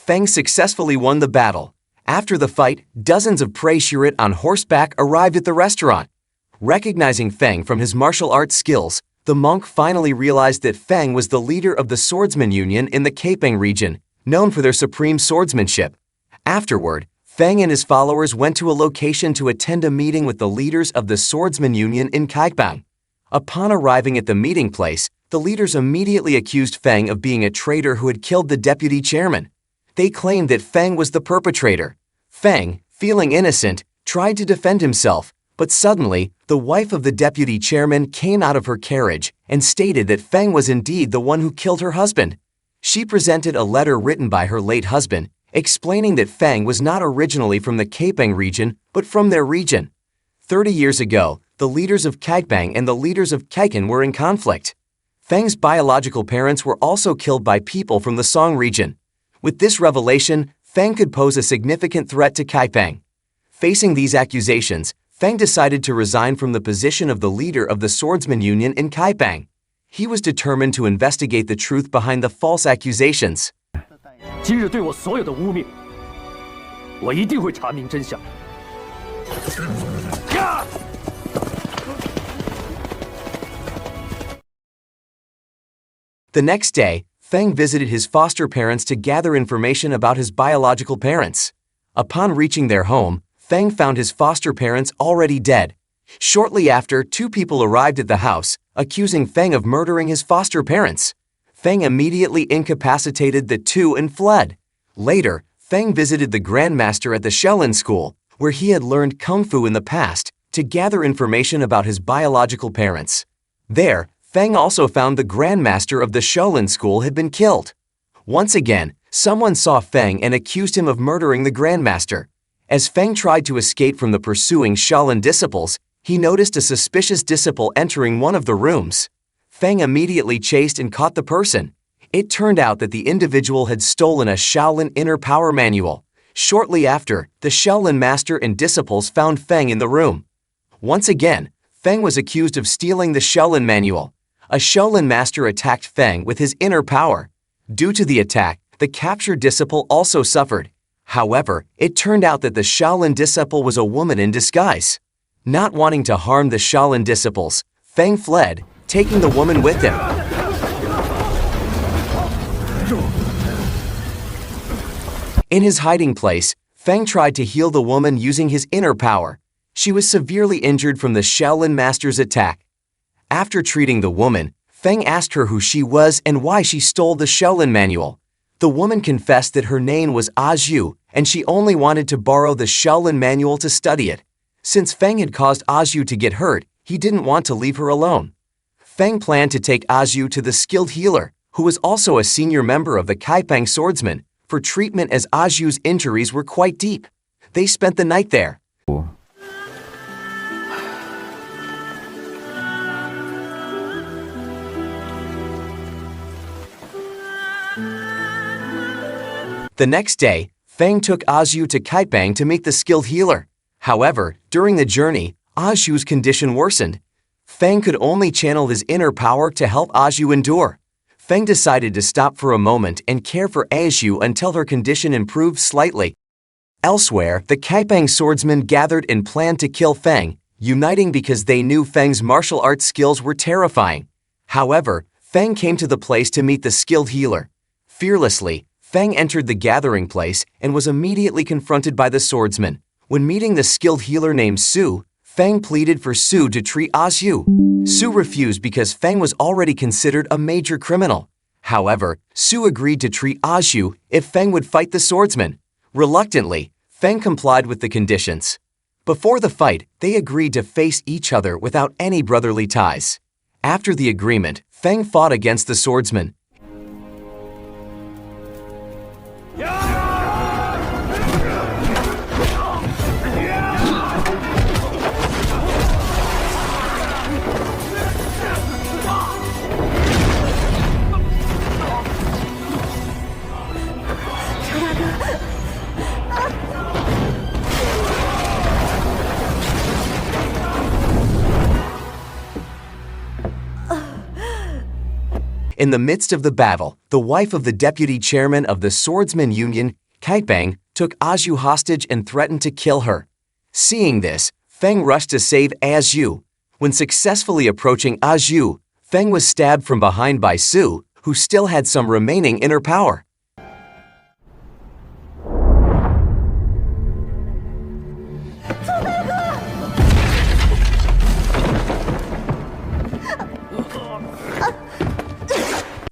Feng successfully won the battle. After the fight, dozens of prey Shirit on horseback arrived at the restaurant. Recognizing Feng from his martial arts skills, the monk finally realized that Feng was the leader of the Swordsman Union in the Kaiping region, known for their supreme swordsmanship. Afterward, Feng and his followers went to a location to attend a meeting with the leaders of the Swordsman Union in Kaiping. Upon arriving at the meeting place, the leaders immediately accused Feng of being a traitor who had killed the deputy chairman. They claimed that Feng was the perpetrator. Feng, feeling innocent, tried to defend himself, but suddenly, the wife of the deputy chairman came out of her carriage and stated that Feng was indeed the one who killed her husband. She presented a letter written by her late husband, explaining that Feng was not originally from the Kaiping region, but from their region. 30 years ago, the leaders of Kaiping and the leaders of Kaiken were in conflict. Feng's biological parents were also killed by people from the Song region. With this revelation, Feng could pose a significant threat to Kaiping. Facing these accusations, Feng decided to resign from the position of the leader of the Swordsman Union in Kaiping. He was determined to investigate the truth behind the false accusations. 今日对我所有的污蔑，我一定会查明真相。The next day, Feng visited his foster parents to gather information about his biological parents. Upon reaching their home, Feng found his foster parents already dead. Shortly after, two people arrived at the house, accusing Feng of murdering his foster parents. Feng immediately incapacitated the two and fled. Later, Feng visited the Grandmaster at the Shaolin school, where he had learned Kung Fu in the past, to gather information about his biological parents. There, Feng also found the Grandmaster of the Shaolin school had been killed. Once again, someone saw Feng and accused him of murdering the Grandmaster. As Feng tried to escape from the pursuing Shaolin disciples, he noticed a suspicious disciple entering one of the rooms. Feng immediately chased and caught the person. It turned out that the individual had stolen a Shaolin Inner Power Manual. Shortly after, the Shaolin Master and disciples found Feng in the room. Once again, Feng was accused of stealing the Shaolin Manual. A Shaolin Master attacked Feng with his inner power. Due to the attack, the captured disciple also suffered. However, it turned out that the Shaolin disciple was a woman in disguise. Not wanting to harm the Shaolin disciples, Feng fled, taking the woman with him. In his hiding place, Feng tried to heal the woman using his inner power. She was severely injured from the Shaolin Master's attack. After treating the woman, Feng asked her who she was and why she stole the Shaolin Manual. The woman confessed that her name was Azhu, and she only wanted to borrow the Shaolin Manual to study it. Since Feng had caused Azhu to get hurt, he didn't want to leave her alone. Feng planned to take Azhu to the skilled healer, who was also a senior member of the Kaiping swordsmen, for treatment as Azhu's injuries were quite deep. they spent the night there. The next day, Feng took Azhu to Kaitbang to meet the skilled healer. However, during the journey, Azhu's condition worsened. Feng could only channel his inner power to help Azhu endure. Feng decided to stop for a moment and care for Azhu until her condition improved slightly. Elsewhere, the Kaipang swordsmen gathered and planned to kill Feng, uniting because they knew Feng's martial arts skills were terrifying. However, Feng came to the place to meet the skilled healer. Fearlessly, Feng entered the gathering place and was immediately confronted by the swordsman. When meeting the skilled healer named Su, Feng pleaded for Su to treat Azhu. Su refused because Feng was already considered a major criminal. However, Su agreed to treat Azhu if Feng would fight the swordsman. Reluctantly, Feng complied with the conditions. Before the fight, they agreed to face each other without any brotherly ties. After the agreement, Feng fought against the swordsman. In the midst of the battle, the wife of the deputy chairman of the Swordsman Union, Kaitbang, took Azhu hostage and threatened to kill her. Seeing this, Feng rushed to save Azhu. When successfully approaching Azhu, Feng was stabbed from behind by Su, who still had some remaining inner power.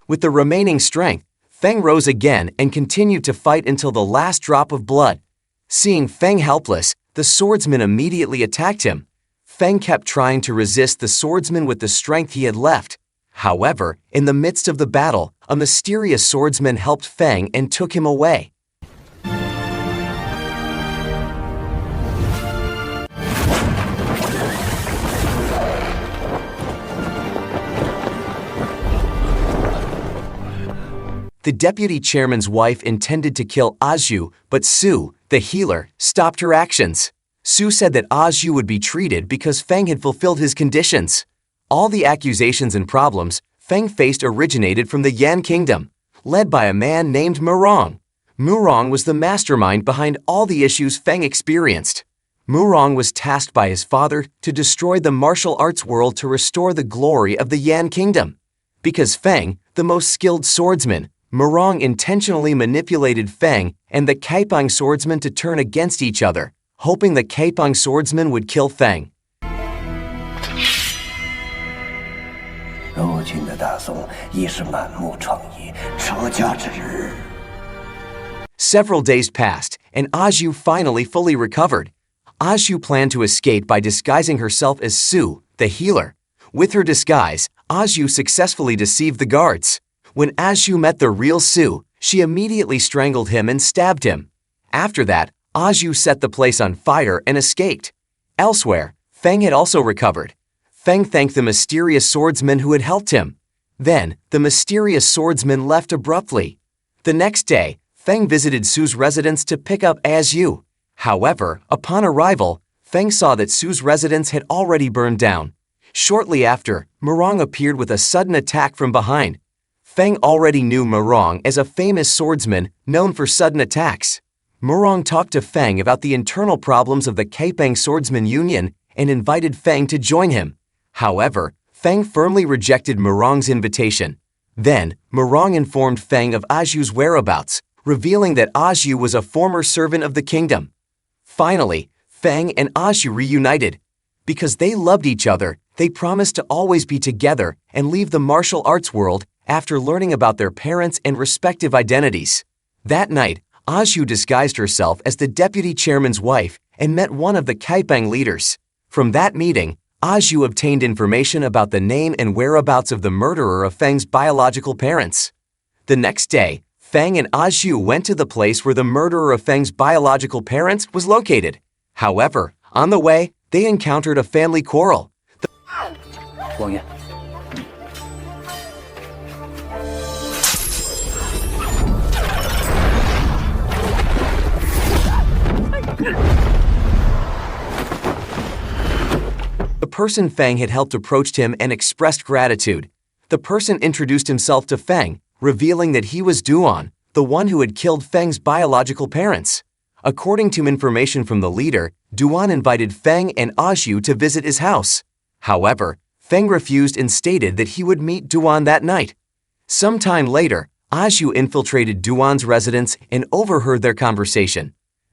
With the remaining strength, Feng rose again and continued to fight until the last drop of blood. Seeing Feng helpless, the swordsman immediately attacked him. Feng kept trying to resist the swordsman with the strength he had left. However, in the midst of the battle, a mysterious swordsman helped Feng and took him away. The deputy chairman's wife intended to kill Azhu, but Su, the healer, stopped her actions. Su said that Azhu would be treated because Feng had fulfilled his conditions. All the accusations and problems Feng faced originated from the Yan Kingdom, led by a man named Murong. Murong was the mastermind behind all the issues Feng experienced. Murong was tasked by his father to destroy the martial arts world to restore the glory of the Yan Kingdom. Because Feng, the most skilled swordsman, Murong intentionally manipulated Feng and the Kaipang swordsman to turn against each other, hoping the Kaipang swordsman would kill Feng. Several days passed, and Azhu finally fully recovered. Azhu planned to escape by disguising herself as Su, the healer. With her disguise, Azhu successfully deceived the guards. When Azhu met the real Su, she immediately strangled him and stabbed him. After that, Azhu set the place on fire and escaped. Elsewhere, Feng had also recovered. Feng thanked the mysterious swordsman who had helped him. Then, the mysterious swordsman left abruptly. The next day, Feng visited Su's residence to pick up Azhu. However, upon arrival, Feng saw that Su's residence had already burned down. Shortly after, Murong appeared with a sudden attack from behind. Feng already knew Murong as a famous swordsman known for sudden attacks. Murong talked to Feng about the internal problems of the Kaipang Swordsman Union and invited Feng to join him. However, Feng firmly rejected Murong's invitation. Then, Murong informed Feng of Azhu's whereabouts, revealing that Azhu was a former servant of the kingdom. Finally, Feng and Azhu reunited. Because they loved each other, they promised to always be together and leave the martial arts world after learning about their parents' and respective identities. That night, Azhu disguised herself as the deputy chairman's wife and met one of the Kaipang leaders. From that meeting, Azhu obtained information about the name and whereabouts of the murderer of Feng's biological parents. The next day, Feng and Aju went to the place where the murderer of Feng's biological parents was located. However, on the way, they encountered a family quarrel. 王爷， The person Feng had helped approached him and expressed gratitude. The person introduced himself to Feng, revealing that he was Duan, the one who had killed Feng's biological parents. According to information from the leader, Duan invited Feng and Aju to visit his house. However, Feng refused and stated that he would meet Duan that night. Sometime later, Aju infiltrated Duan's residence and overheard their conversation.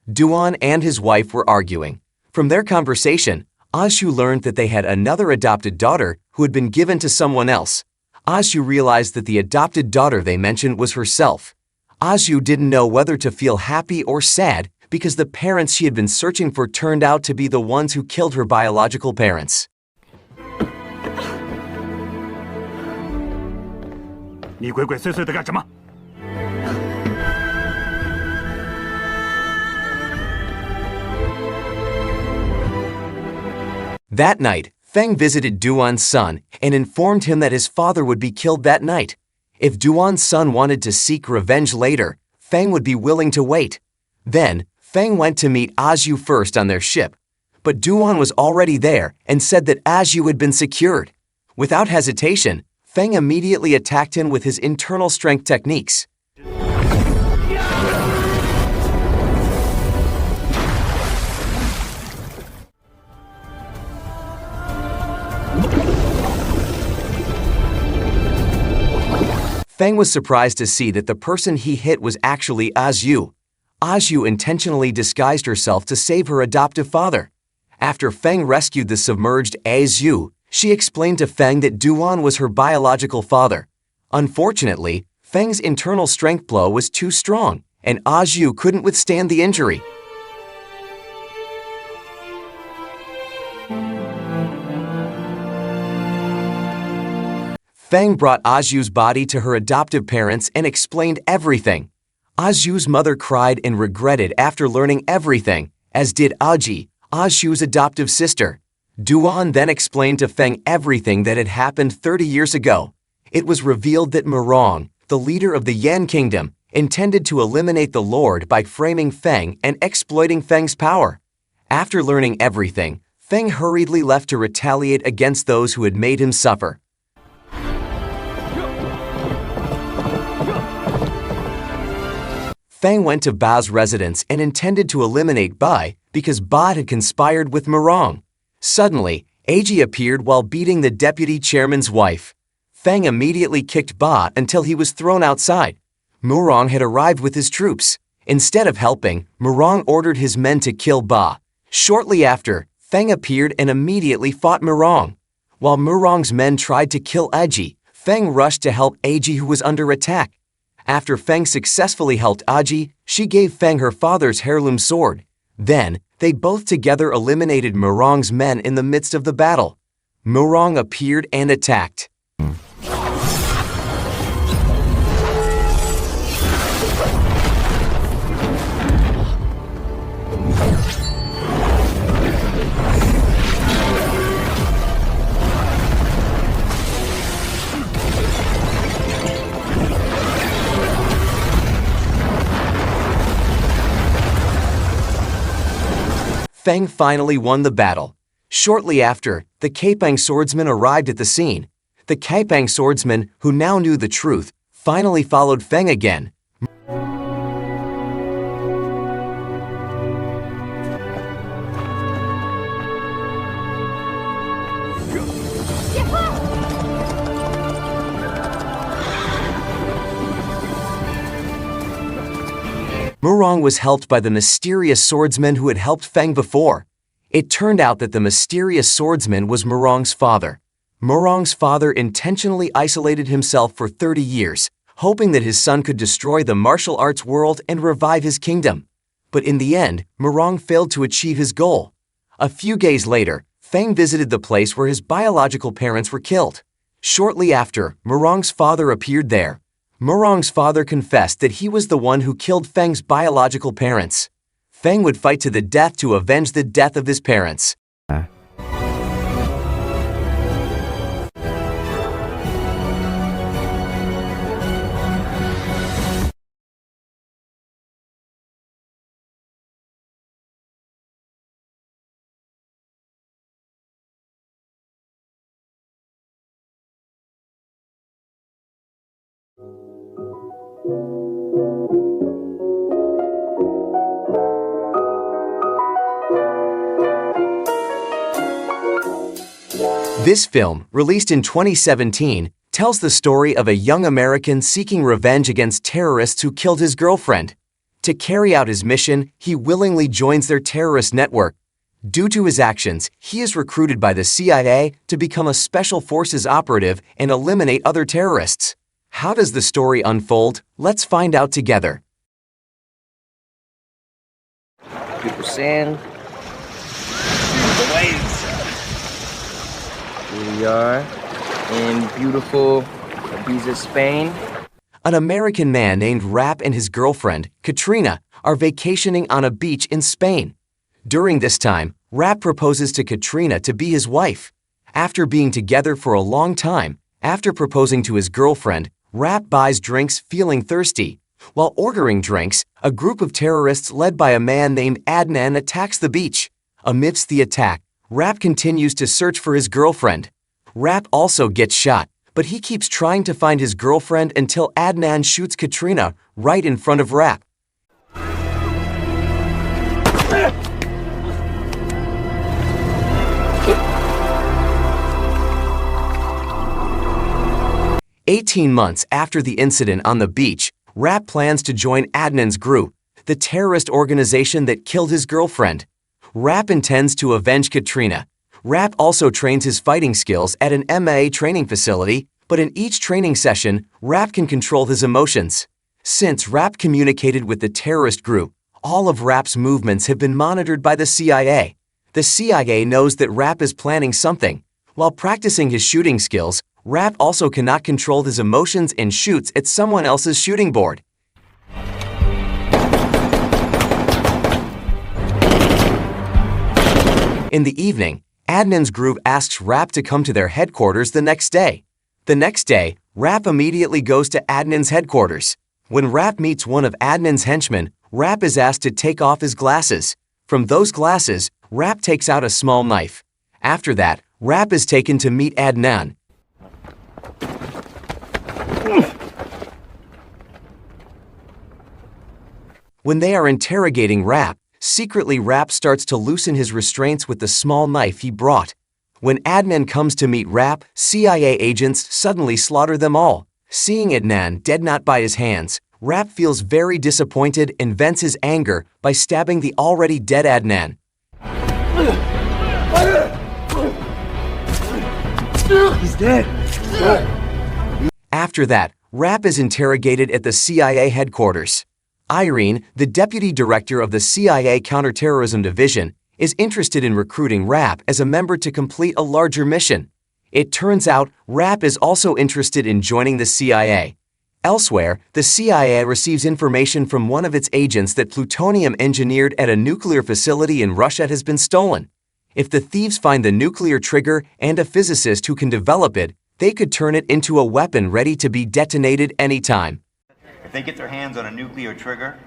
Duan and his wife were arguing. From their conversation, Aju learned that they had another adopted daughter who had been given to someone else. Aju realized that the adopted daughter they mentioned was herself. Aju didn't know whether to feel happy or sad because the parents she had been searching for turned out to be the ones who killed her biological parents. 你鬼鬼祟祟的干什么？ That night, Feng visited Duan's son and informed him that his father would be killed that night. If Duan's son wanted to seek revenge later, Feng would be willing to wait. Then, Feng went to meet Aju first on their ship. But Duan was already there and said that Aju had been secured. Without hesitation, Feng immediately attacked him with his internal strength techniques. Feng was surprised to see that the person he hit was actually Aju. Aju intentionally disguised herself to save her adoptive father. After Feng rescued the submerged Aju, she explained to Feng that Duan was her biological father. Unfortunately, Feng's internal strength blow was too strong, and Aju couldn't withstand the injury. Feng brought Aju's body to her adoptive parents and explained everything. Aju's mother cried and regretted after learning everything, as did Aji, Aju's adoptive sister. Duan then explained to Feng everything that had happened 30 years ago. It was revealed that Murong, the leader of the Yan Kingdom, intended to eliminate the Lord by framing Feng and exploiting Feng's power. After learning everything, Feng hurriedly left to retaliate against those who had made him suffer. Feng went to Ba's residence and intended to eliminate Ba because Ba had conspired with Murong. Suddenly, Eiji appeared while beating the deputy chairman's wife. Feng immediately kicked Ba until he was thrown outside. Murong had arrived with his troops. Instead of helping, Murong ordered his men to kill Ba. Shortly after, Feng appeared and immediately fought Murong. While Murong's men tried to kill Eiji, Feng rushed to help Eiji, who was under attack. After Feng successfully helped Aji, she gave Feng her father's heirloom sword. Then, they both together eliminated Murong's men in the midst of the battle. Murong appeared and attacked. Feng finally won the battle. Shortly after, the Kaipang swordsman arrived at the scene. The Kaipang swordsman, who now knew the truth, finally followed Feng again. Murong was helped by the mysterious swordsman who had helped Feng before. It turned out that the mysterious swordsman was Murong's father. Murong's father intentionally isolated himself for 30 years, hoping that his son could destroy the martial arts world and revive his kingdom. But in the end, Murong failed to achieve his goal. A few days later, Feng visited the place where his biological parents were killed. Shortly after, Murong's father appeared there. Murong's father confessed that he was the one who killed Feng's biological parents. Feng would fight to the death to avenge the death of his parents. This film, released in 2017, tells the story of a young American seeking revenge against terrorists who killed his girlfriend. To carry out his mission, he willingly joins their terrorist network. Due to his actions, he is recruited by the CIA to become a special forces operative and eliminate other terrorists. How does the story unfold? Let's find out together. People saying, the waves. Here we are in beautiful Ibiza, Spain. An American man named Rap and his girlfriend, Katrina, are vacationing on a beach in Spain. During this time, Rap proposes to Katrina to be his wife. After being together for a long time, after proposing to his girlfriend, Rap buys drinks feeling thirsty. While ordering drinks, a group of terrorists led by a man named Adnan attacks the beach. Amidst the attack, Rap continues to search for his girlfriend. Rap also gets shot, but he keeps trying to find his girlfriend until Adnan shoots Katrina right in front of Rap. "18 months after the incident on the beach, Rap plans to join Adnan's group, the terrorist organization that killed his girlfriend. Rap intends to avenge Katrina. Rap also trains his fighting skills at an MMA training facility, but in each training session, Rap can control his emotions. Since Rap communicated with the terrorist group, all of Rap's movements have been monitored by the CIA. The CIA knows that Rap is planning something. While practicing his shooting skills, Rap also cannot control his emotions and shoots at someone else's shooting board. In the evening, Adnan's group asks Rap to come to their headquarters the next day. The next day, Rap immediately goes to Adnan's headquarters. When Rap meets one of Adnan's henchmen, Rap is asked to take off his glasses. From those glasses, Rap takes out a small knife. After that, Rap is taken to meet Adnan. When they are interrogating Rap, secretly Rap starts to loosen his restraints with the small knife he brought. When Adnan comes to meet Rap, CIA agents suddenly slaughter them all. Seeing Adnan dead not by his hands, Rap feels very disappointed and vents his anger by stabbing the already dead Adnan. He's dead. After that, Rap is interrogated at the CIA headquarters. Irene, the deputy director of the CIA Counterterrorism Division, is interested in recruiting Rap as a member to complete a larger mission. It turns out Rap is also interested in joining the CIA. Elsewhere, the CIA receives information from one of its agents that plutonium engineered at a nuclear facility in Russia has been stolen. If the thieves find the nuclear trigger and a physicist who can develop it, they could turn it into a weapon ready to be detonated anytime. If they get their hands on a nuclear trigger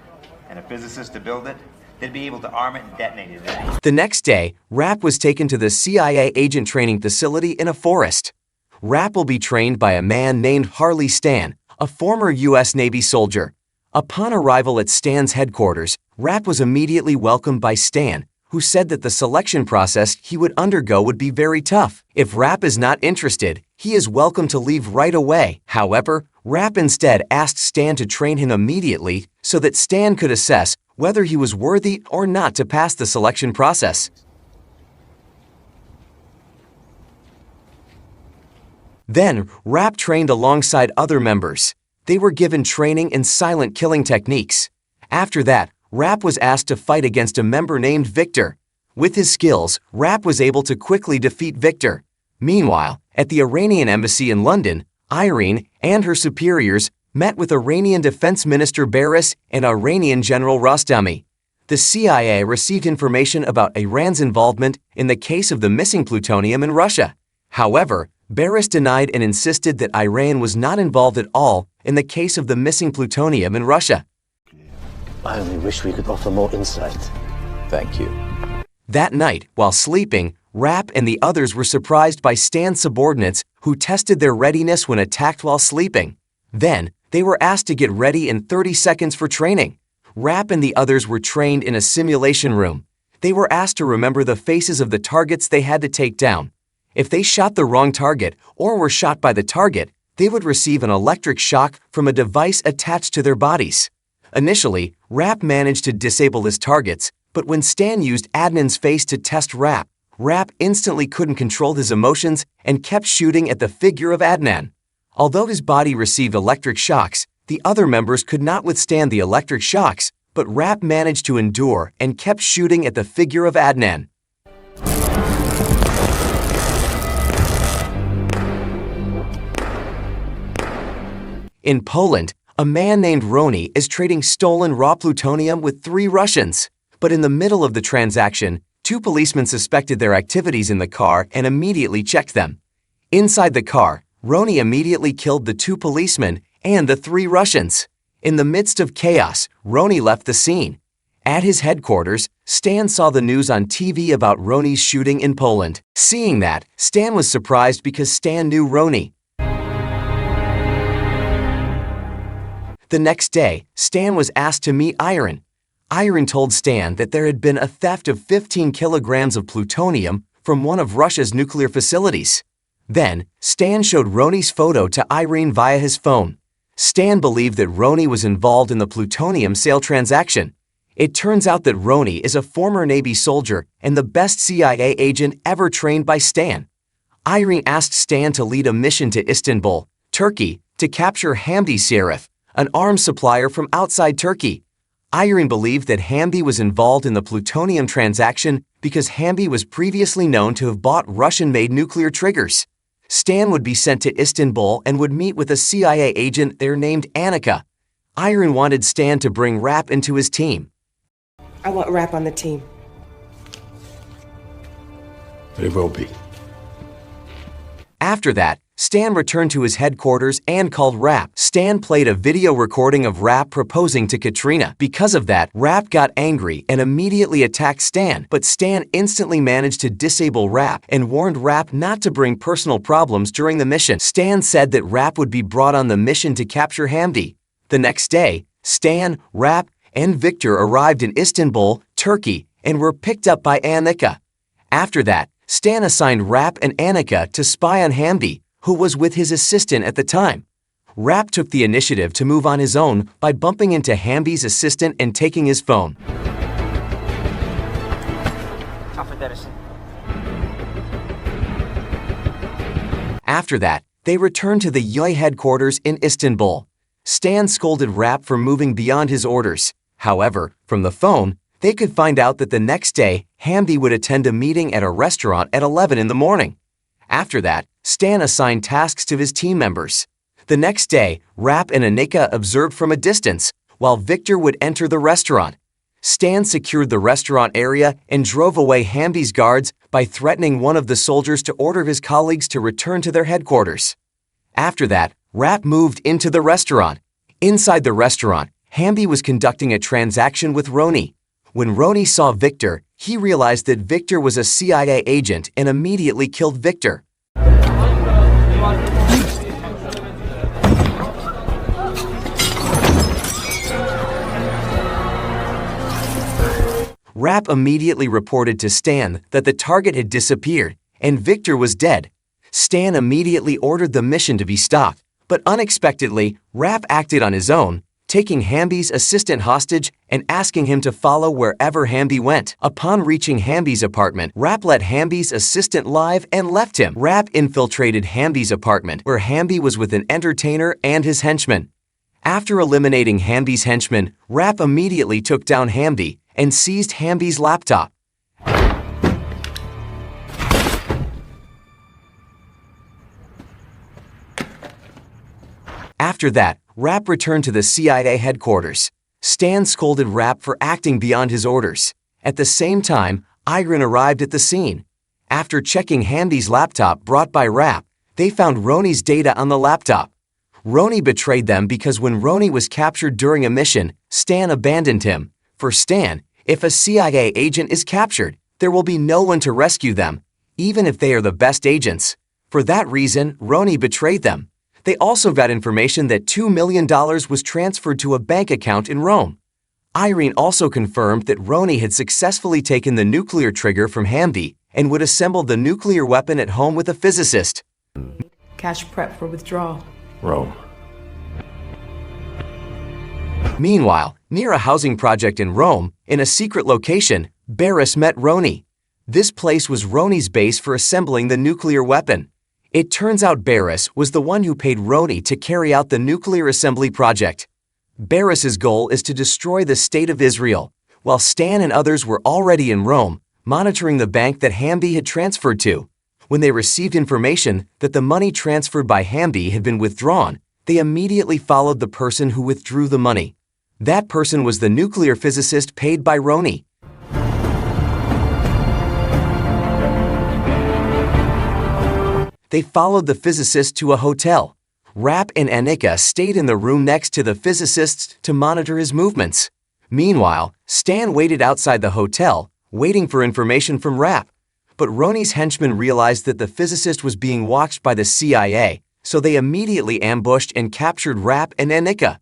and a physicist to build it, they'd be able to arm it and detonate it. The next day, Rap was taken to the CIA agent training facility in a forest. Rap will be trained by a man named Harley Stan, a former U.S. Navy soldier. Upon arrival at Stan's headquarters, Rap was immediately welcomed by Stan, who said that the selection process he would undergo would be very tough. If Rap is not interested, he is welcome to leave right away. However, Rap instead asked Stan to train him immediately so that Stan could assess whether he was worthy or not to pass the selection process. Then, Rap trained alongside other members. They were given training in silent killing techniques. After that, Rap was asked to fight against a member named Victor. With his skills, Rap was able to quickly defeat Victor. Meanwhile, at the Iranian embassy in London, Irene and her superiors met with Iranian Defense Minister Baris and Iranian General Rostami. The CIA received information about Iran's involvement in the case of the missing plutonium in Russia. However, Baris denied and insisted that Iran was not involved at all in the case of the missing plutonium in Russia. I only wish we could offer more insight. Thank you. That night, while sleeping, Rapp and the others were surprised by Stan's subordinates who tested their readiness when attacked while sleeping. Then, they were asked to get ready in 30 seconds for training. Rapp and the others were trained in a simulation room. They were asked to remember the faces of the targets they had to take down. If they shot the wrong target or were shot by the target, they would receive an electric shock from a device attached to their bodies. Initially, Rapp managed to disable his targets, but when Stan used Adnan's face to test Rapp instantly couldn't control his emotions and kept shooting at the figure of Adnan. Although his body received electric shocks, the other members could not withstand the electric shocks, but Rapp managed to endure and kept shooting at the figure of Adnan. In Poland, a man named Roni is trading stolen raw plutonium with 3 Russians. But in the middle of the transaction, 2 policemen suspected their activities in the car and immediately checked them. Inside the car, Roni immediately killed the 2 policemen and the 3 Russians. In the midst of chaos, Roni left the scene. At his headquarters, Stan saw the news on TV about Roni's shooting in Poland. Seeing that, Stan was surprised because Stan knew Roni. The next day, Stan was asked to meet Iron. Iron told Stan that there had been a theft of 15 kilograms of plutonium from one of Russia's nuclear facilities. Then, Stan showed Roni's photo to Irene via his phone. Stan believed that Roni was involved in the plutonium sale transaction. It turns out that Roni is a former Navy soldier and the best CIA agent ever trained by Stan. Irene asked Stan to lead a mission to Istanbul, Turkey, to capture Hamdi Serif, an arms supplier from outside Turkey. Irene believed that Hamdi was involved in the plutonium transaction because Hamdi was previously known to have bought Russian-made nuclear triggers. Stan would be sent to Istanbul and would meet with a CIA agent there named Annika. Irene wanted Stan to bring Rapp into his team. I want Rapp on the team. But it will be. After that, Stan returned to his headquarters and called Rapp. Stan played a video recording of Rapp proposing to Katrina. Because of that, Rapp got angry and immediately attacked Stan, but Stan instantly managed to disable Rapp and warned Rapp not to bring personal problems during the mission. Stan said that Rapp would be brought on the mission to capture Hamdi. The next day, Stan, Rapp, and Victor arrived in Istanbul, Turkey, and were picked up by Annika. After that, Stan assigned Rapp and Annika to spy on Hamdi, who was with his assistant at the time. Rapp took the initiative to move on his own by bumping into Hamdi's assistant and taking his phone. After that, they returned to the YOI headquarters in Istanbul. Stan scolded Rapp for moving beyond his orders. However, from the phone, they could find out that the next day, Hamdi would attend a meeting at a restaurant at 11 in the morning. After that, Stan assigned tasks to his team members. The next day, Rapp and Annika observed from a distance, while Victor would enter the restaurant. Stan secured the restaurant area and drove away Hamdi's guards by threatening one of the soldiers to order his colleagues to return to their headquarters. After that, Rapp moved into the restaurant. Inside the restaurant, Hamdi was conducting a transaction with Roni. When Roni saw Victor, he realized that Victor was a CIA agent and immediately killed Victor. Rapp immediately reported to Stan that the target had disappeared and Victor was dead. Stan immediately ordered the mission to be stopped, but unexpectedly, Rapp acted on his own, taking Hamdi's assistant hostage and asking him to follow wherever Hamdi went. Upon reaching Hamdi's apartment, Rapp let Hamdi's assistant live and left him. Rapp infiltrated Hamdi's apartment, where Hamdi was with an entertainer and his henchmen. After eliminating Hamdi's henchmen, Rapp immediately took down Hamdi and seized Hamdi's laptop. After that, Rapp returned to the CIA headquarters. Stan scolded Rapp for acting beyond his orders. At the same time, Irene arrived at the scene. After checking Hamdi's laptop brought by Rapp, they found Roni's data on the laptop. Roni betrayed them because when Roni was captured during a mission, Stan abandoned him. For Stan, if a CIA agent is captured, there will be no one to rescue them, even if they are the best agents. For that reason, Roni betrayed them. They also got information that $2 million was transferred to a bank account in Rome. Irene also confirmed that Roni had successfully taken the nuclear trigger from Hamdi and would assemble the nuclear weapon at home with a physicist. Cash prep for withdrawal. Rome. Meanwhile, near a housing project in Rome, in a secret location, Barris met Roni. This place was Roni's base for assembling the nuclear weapon. It turns out Barris was the one who paid Roni to carry out the nuclear assembly project. Barris's goal is to destroy the state of Israel, while Stan and others were already in Rome, monitoring the bank that Hamdi had transferred to. When they received information that the money transferred by Hamdi had been withdrawn, they immediately followed the person who withdrew the money. That person was the nuclear physicist paid by Roni. They followed the physicist to a hotel. Rapp and Annika stayed in the room next to the physicist to monitor his movements. Meanwhile, Stan waited outside the hotel, waiting for information from Rapp. But Roni's henchmen realized that the physicist was being watched by the CIA, so they immediately ambushed and captured Rapp and Annika.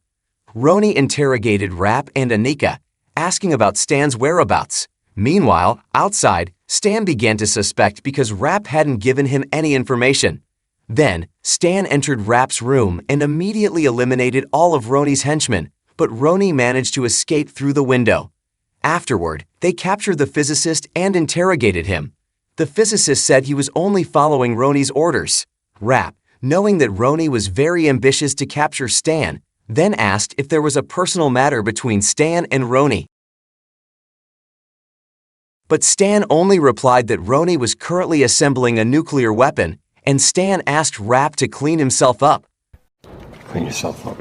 Roni interrogated Rapp and Annika, asking about Stan's whereabouts. Meanwhile, outside, Stan began to suspect because Rapp hadn't given him any information. Then, Stan entered Rapp's room and immediately eliminated all of Roni's henchmen, but Roni managed to escape through the window. Afterward, they captured the physicist and interrogated him. The physicist said he was only following Roni's orders. Rapp, knowing that Roni was very ambitious to capture Stan, then asked if there was a personal matter between Stan and Roni. But Stan only replied that Roni was currently assembling a nuclear weapon, and Stan asked Rapp to clean himself up. Clean yourself up.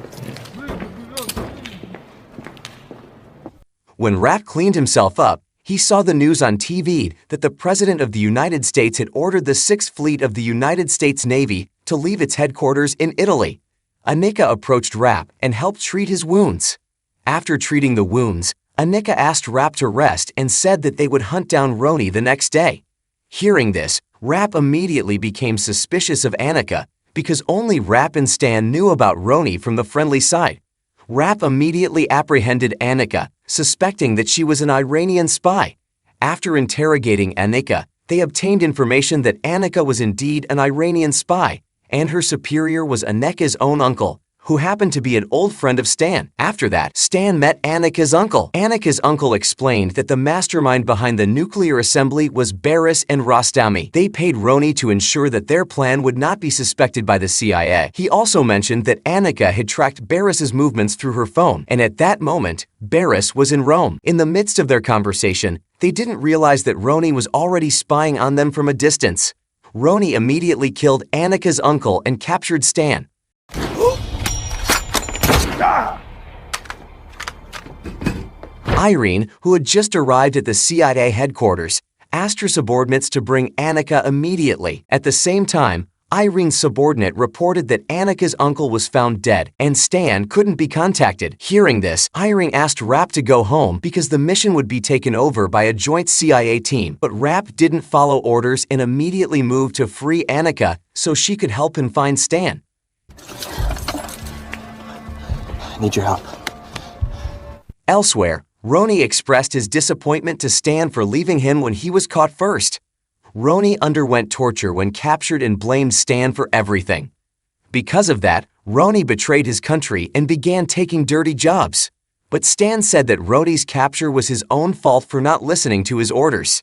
When Rapp cleaned himself up, he saw the news on TV that the President of the United States had ordered the 6th Fleet of the United States Navy to leave its headquarters in Italy. Annika approached Rapp and helped treat his wounds. After treating the wounds, Annika asked Rapp to rest and said that they would hunt down Roni the next day. Hearing this, Rapp immediately became suspicious of Annika because only Rapp and Stan knew about Roni from the friendly side. Rapp immediately apprehended Annika, suspecting that she was an Iranian spy. After interrogating Annika, they obtained information that Annika was indeed an Iranian spy, and her superior was Annika's own uncle, who happened to be an old friend of Stan. After that, Stan met Annika's uncle. Annika's uncle explained that the mastermind behind the nuclear assembly was Barris and Rostami. They paid Roni to ensure that their plan would not be suspected by the CIA. He also mentioned that Annika had tracked Barris's movements through her phone, and at that moment, Barris was in Rome. In the midst of their conversation, they didn't realize that Roni was already spying on them from a distance. Roni immediately killed Annika's uncle and captured Stan. Irene, who had just arrived at the CIA headquarters, asked her subordinates to bring Annika immediately. At the same time, Irene's subordinate reported that Annika's uncle was found dead and Stan couldn't be contacted. Hearing this, Irene asked Rapp to go home because the mission would be taken over by a joint CIA team. But Rapp didn't follow orders and immediately moved to free Annika so she could help him find Stan. I need your help. Elsewhere, Roni expressed his disappointment to Stan for leaving him when he was caught first. Roni underwent torture when captured and blamed Stan for everything. Because of that, Roni betrayed his country and began taking dirty jobs. But Stan said that Roni's capture was his own fault for not listening to his orders.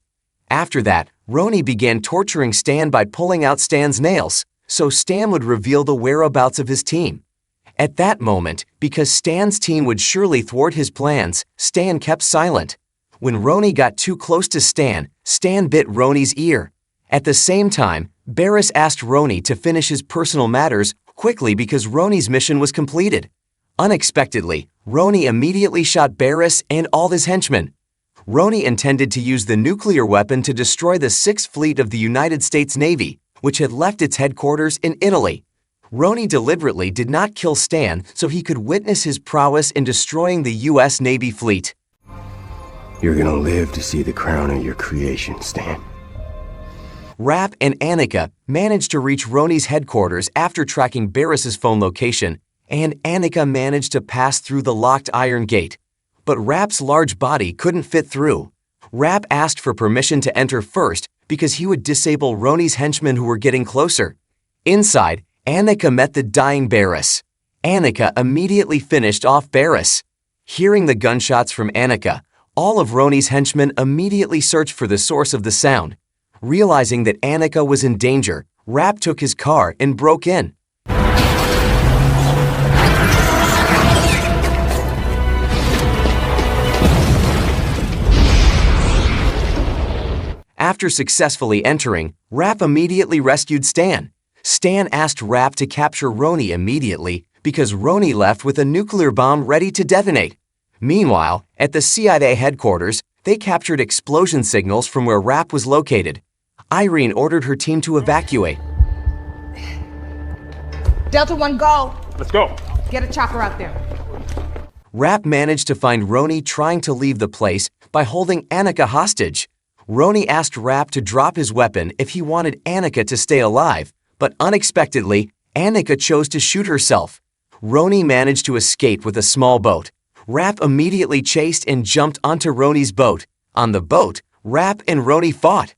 After that, Roni began torturing Stan by pulling out Stan's nails, so Stan would reveal the whereabouts of his team. At that moment, because Stan's team would surely thwart his plans, Stan kept silent. When Roni got too close to Stan, Stan bit Roni's ear. At the same time, Barris asked Roni to finish his personal matters quickly because Roni's mission was completed. Unexpectedly, Roni immediately shot Barris and all his henchmen. Roni intended to use the nuclear weapon to destroy the Sixth Fleet of the United States Navy, which had left its headquarters in Italy. Roni deliberately did not kill Stan so he could witness his prowess in destroying the U.S. Navy fleet. You're gonna live to see the crown of your creation, Stan. Rapp and Annika managed to reach Roni's headquarters after tracking Barris's phone location, and Annika managed to pass through the locked iron gate. But Rapp's large body couldn't fit through. Rapp asked for permission to enter first because he would disable Roni's henchmen who were getting closer. Inside, Annika met the dying Barris. Annika immediately finished off Barris. Hearing the gunshots from Annika, all of Roni's henchmen immediately searched for the source of the sound. Realizing that Annika was in danger, Rapp took his car and broke in. After successfully entering, Rapp immediately rescued Stan. Stan asked Rapp to capture Roni immediately because Roni left with a nuclear bomb ready to detonate. Meanwhile, at the CIA headquarters, they captured explosion signals from where Rapp was located. Irene ordered her team to evacuate. Delta 1, go! Let's go. Get a chopper out there. Rapp managed to find Roni trying to leave the place by holding Annika hostage. Roni asked Rapp to drop his weapon if he wanted Annika to stay alive, but unexpectedly, Annika chose to shoot herself. Roni managed to escape with a small boat. Rapp immediately chased and jumped onto Roni's boat. On the boat, Rapp and Roni fought.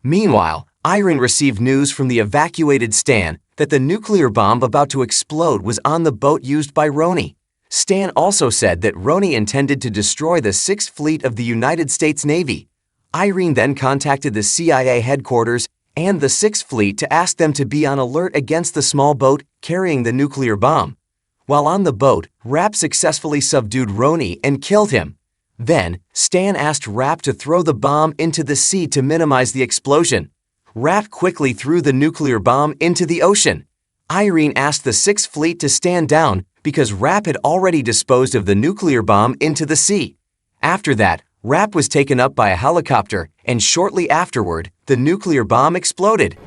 Meanwhile, Irene received news from the evacuated Stan that the nuclear bomb about to explode was on the boat used by Roni. Stan also said that Roni intended to destroy the Sixth Fleet of the United States Navy. Irene then contacted the CIA headquarters and the Sixth Fleet to ask them to be on alert against the small boat carrying the nuclear bomb. While on the boat, Rapp successfully subdued Roni and killed him. Then, Stan asked Rapp to throw the bomb into the sea to minimize the explosion. Rapp quickly threw the nuclear bomb into the ocean. Irene asked the Sixth Fleet to stand down because Rapp had already disposed of the nuclear bomb into the sea. After that, Rapp was taken up by a helicopter, and shortly afterward, the nuclear bomb exploded.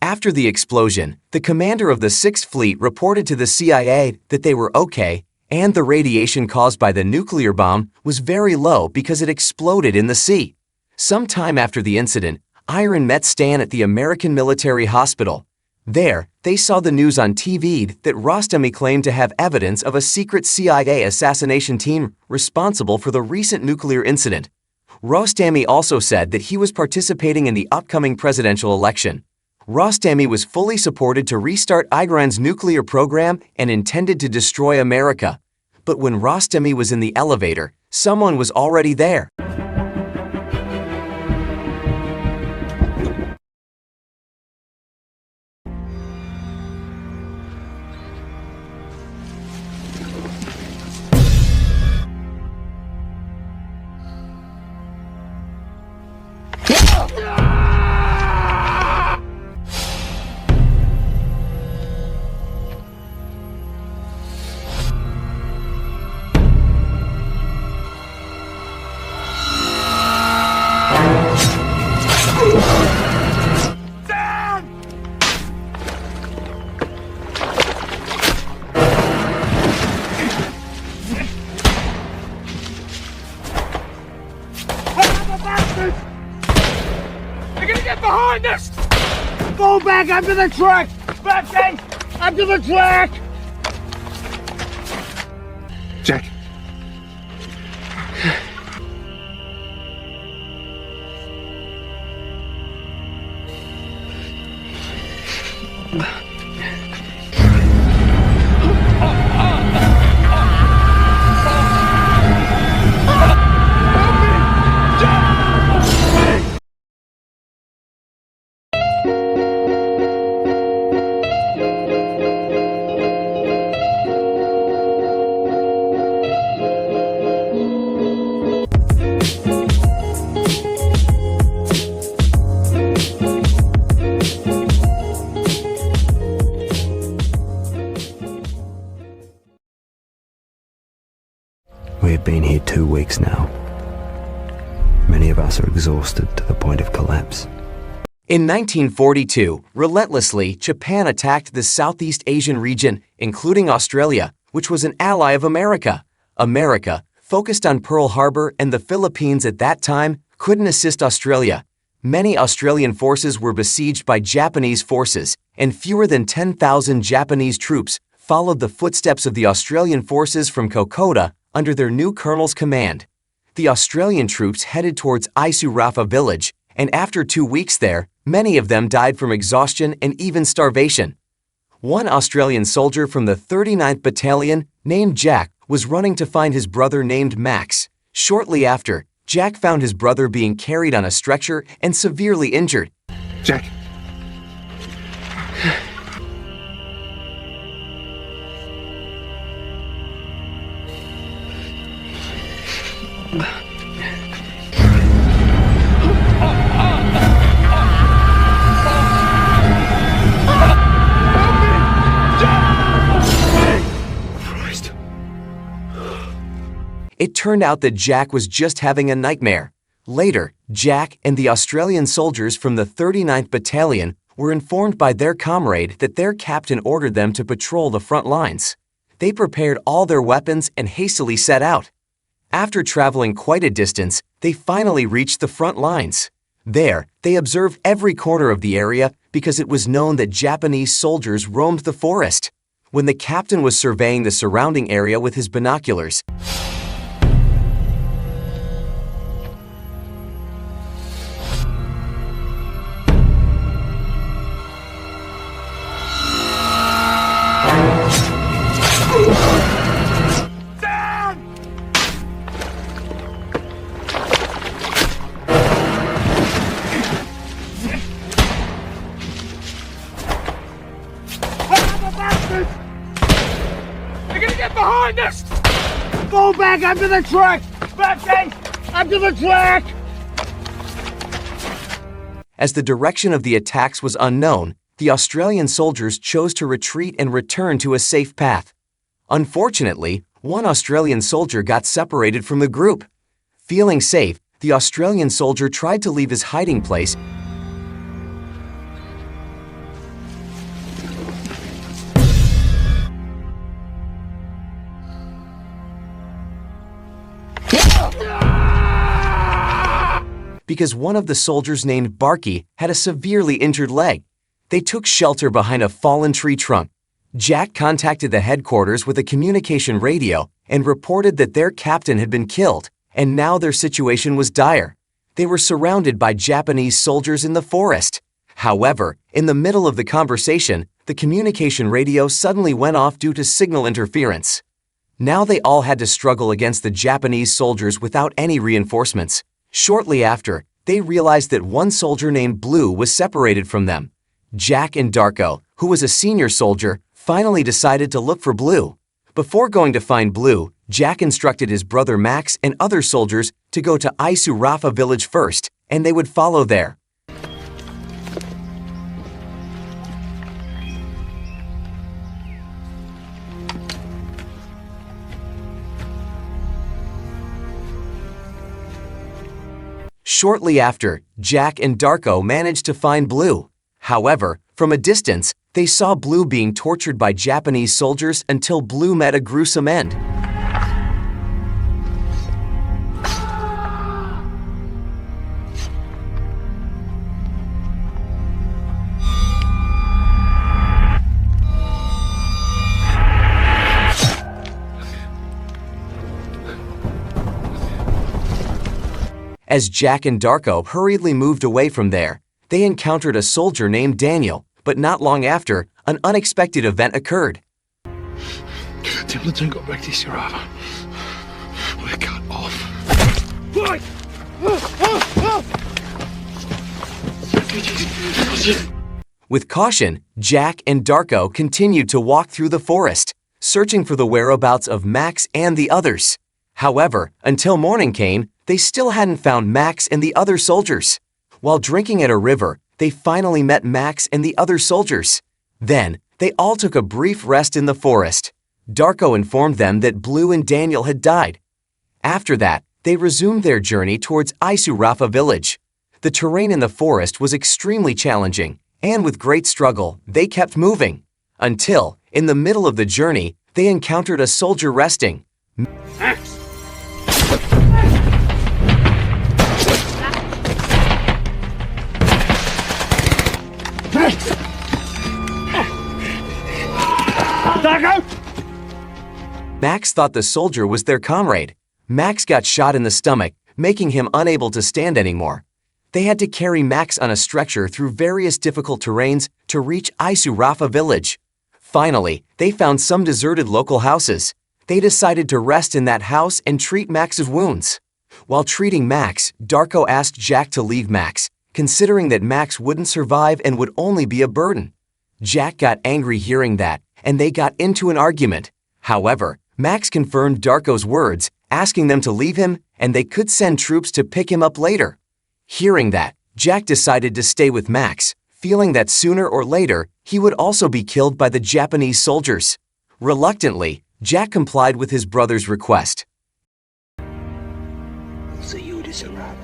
After the explosion, the commander of the Sixth Fleet reported to the CIA that they were okay, and the radiation caused by the nuclear bomb was very low because it exploded in the sea. Sometime after the incident, Irene met Stan at the American Military Hospital. There, they saw the news on TV that Rostemi claimed to have evidence of a secret CIA assassination team responsible for the recent nuclear incident. Rostemi also said that he was participating in the upcoming presidential election. Rostemi was fully supported to restart Iran's nuclear program and intended to destroy America. But when Rostemi was in the elevator, someone was already there. You're gonna get behind us! Go back after the truck! Back then! After the truck! Jack. Many of us are exhausted to the point of collapse. In 1942, relentlessly, Japan attacked the Southeast Asian region, including Australia, which was an ally of America. America, focused on Pearl Harbor and the Philippines at that time, couldn't assist Australia. Many Australian forces were besieged by Japanese forces, and fewer than 10,000 Japanese troops followed the footsteps of the Australian forces from Kokoda under their new colonel's command. The Australian troops headed towards Isurafa village, and after 2 weeks there, many of them died from exhaustion and even starvation. One Australian soldier from the 39th Battalion, named Jack, was running to find his brother named Max. Shortly after, Jack found his brother being carried on a stretcher and severely injured. Jack. It turned out that Jack was just having a nightmare. Later, Jack and the Australian soldiers from the 39th Battalion were informed by their comrade that their captain ordered them to patrol the front lines. They prepared all their weapons and hastily set out. After traveling quite a distance, they finally reached the front lines. There, they observed every corner of the area because it was known that Japanese soldiers roamed the forest. When the captain was surveying the surrounding area with his binoculars, They're gonna get behind us! Go back after the truck! Back, after the truck! as the direction of the attacks was unknown, the Australian soldiers chose to retreat and return to a safe path. Unfortunately, one Australian soldier got separated from the group. Feeling safe, the Australian soldier tried to leave his hiding place because one of the soldiers named Barky had a severely injured leg. They took shelter behind a fallen tree trunk. Jack contacted the headquarters with a communication radio and reported that their captain had been killed, and now their situation was dire. They were surrounded by Japanese soldiers in the forest. However, in the middle of the conversation, the communication radio suddenly went off due to signal interference. Now they all had to struggle against the Japanese soldiers without any reinforcements. Shortly after, they realized that one soldier named Blue was separated from them. Jack and Darko, who was a senior soldier, finally decided to look for Blue. Before going to find Blue, Jack instructed his brother Max and other soldiers to go to Isurafa village first, and they would follow there. Shortly after, Jack and Darko managed to find Blue. However, from a distance, they saw Blue being tortured by Japanese soldiers until Blue met a gruesome end. As Jack and Darko hurriedly moved away from there, they encountered a soldier named Daniel, but not long after, an unexpected event occurred. The Templeton got back to Isurafa. We're cut off. With caution, Jack and Darko continued to walk through the forest, searching for the whereabouts of Max and the others. However, until morning came, they still hadn't found Max and the other soldiers. While drinking at a river, they finally met Max and the other soldiers. Then, they all took a brief rest in the forest. Darko informed them that Blue and Daniel had died. After that, they resumed their journey towards Isurafa village. The terrain in the forest was extremely challenging, and with great struggle, they kept moving. Until, in the middle of the journey, they encountered a soldier resting. Max! Max thought the soldier was their comrade. Max got shot in the stomach, making him unable to stand anymore. They had to carry Max on a stretcher through various difficult terrains to reach Isurafa village. Finally, they found some deserted local houses. They decided to rest in that house and treat Max's wounds. While treating Max, Darko asked Jack to leave Max, considering that Max wouldn't survive and would only be a burden. Jack got angry hearing that, and they got into an argument. However, Max confirmed Darko's words, asking them to leave him, and they could send troops to pick him up later. Hearing that, Jack decided to stay with Max, feeling that sooner or later, he would also be killed by the Japanese soldiers. Reluctantly, Jack complied with his brother's request. So you survive.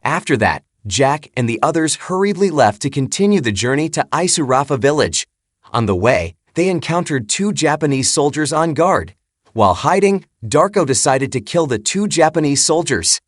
After that, Jack and the others hurriedly left to continue the journey to Isurafa village. On the way, they encountered 2 Japanese soldiers on guard. While hiding, Darko decided to kill the 2 Japanese soldiers.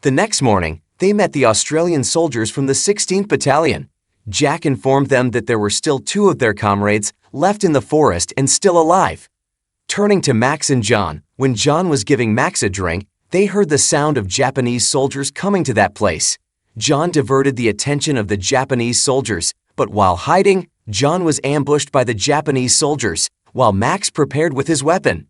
The next morning, they met the Australian soldiers from the 16th Battalion. Jack informed them that there were still 2 of their comrades left in the forest and still alive. Turning to Max and John, when John was giving Max a drink, they heard the sound of Japanese soldiers coming to that place. John diverted the attention of the Japanese soldiers, but while hiding, John was ambushed by the Japanese soldiers, while Max prepared with his weapon.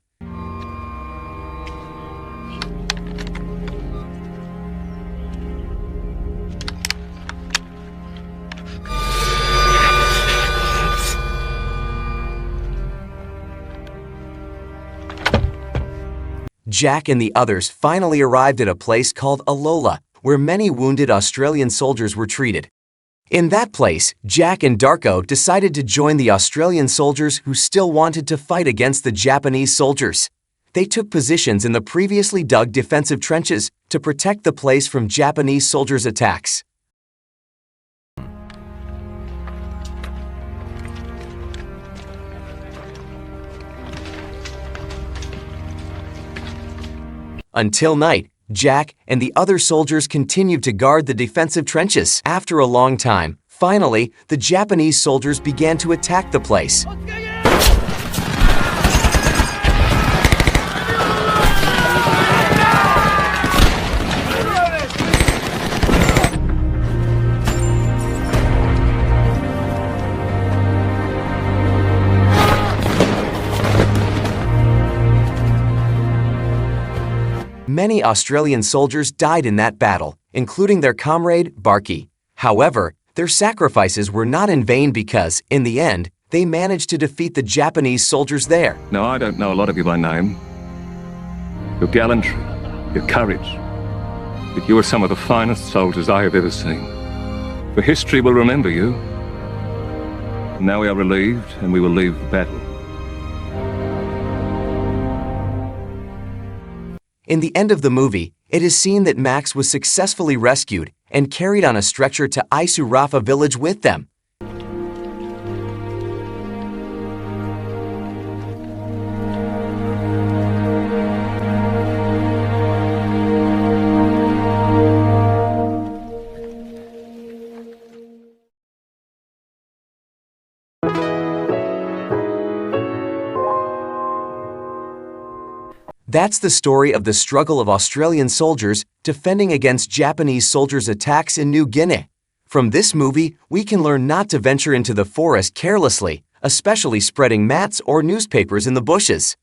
Jack and the others finally arrived at a place called Alola, where many wounded Australian soldiers were treated. In that place, Jack and Darko decided to join the Australian soldiers who still wanted to fight against the Japanese soldiers. They took positions in the previously dug defensive trenches to protect the place from Japanese soldiers' attacks. Until night, Jack and the other soldiers continued to guard the defensive trenches. After a long time, finally, the Japanese soldiers began to attack the place. Many Australian soldiers died in that battle, including their comrade, Barky. However, their sacrifices were not in vain because, in the end, they managed to defeat the Japanese soldiers there. Now, I don't know a lot of you by name. Your gallantry, your courage, but you are some of the finest soldiers I have ever seen. For history will remember you. Now we are relieved, and we will leave the battle. In the end of the movie, it is seen that Max was successfully rescued and carried on a stretcher to Isurafa village with them. That's the story of the struggle of Australian soldiers defending against Japanese soldiers' attacks in New Guinea. From this movie, we can learn not to venture into the forest carelessly, especially spreading mats or newspapers in the bushes.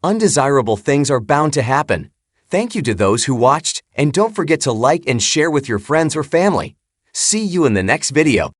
Undesirable things are bound to happen. Thank you to those who watched, And don't forget to like and share with your friends or family. See you in the next video.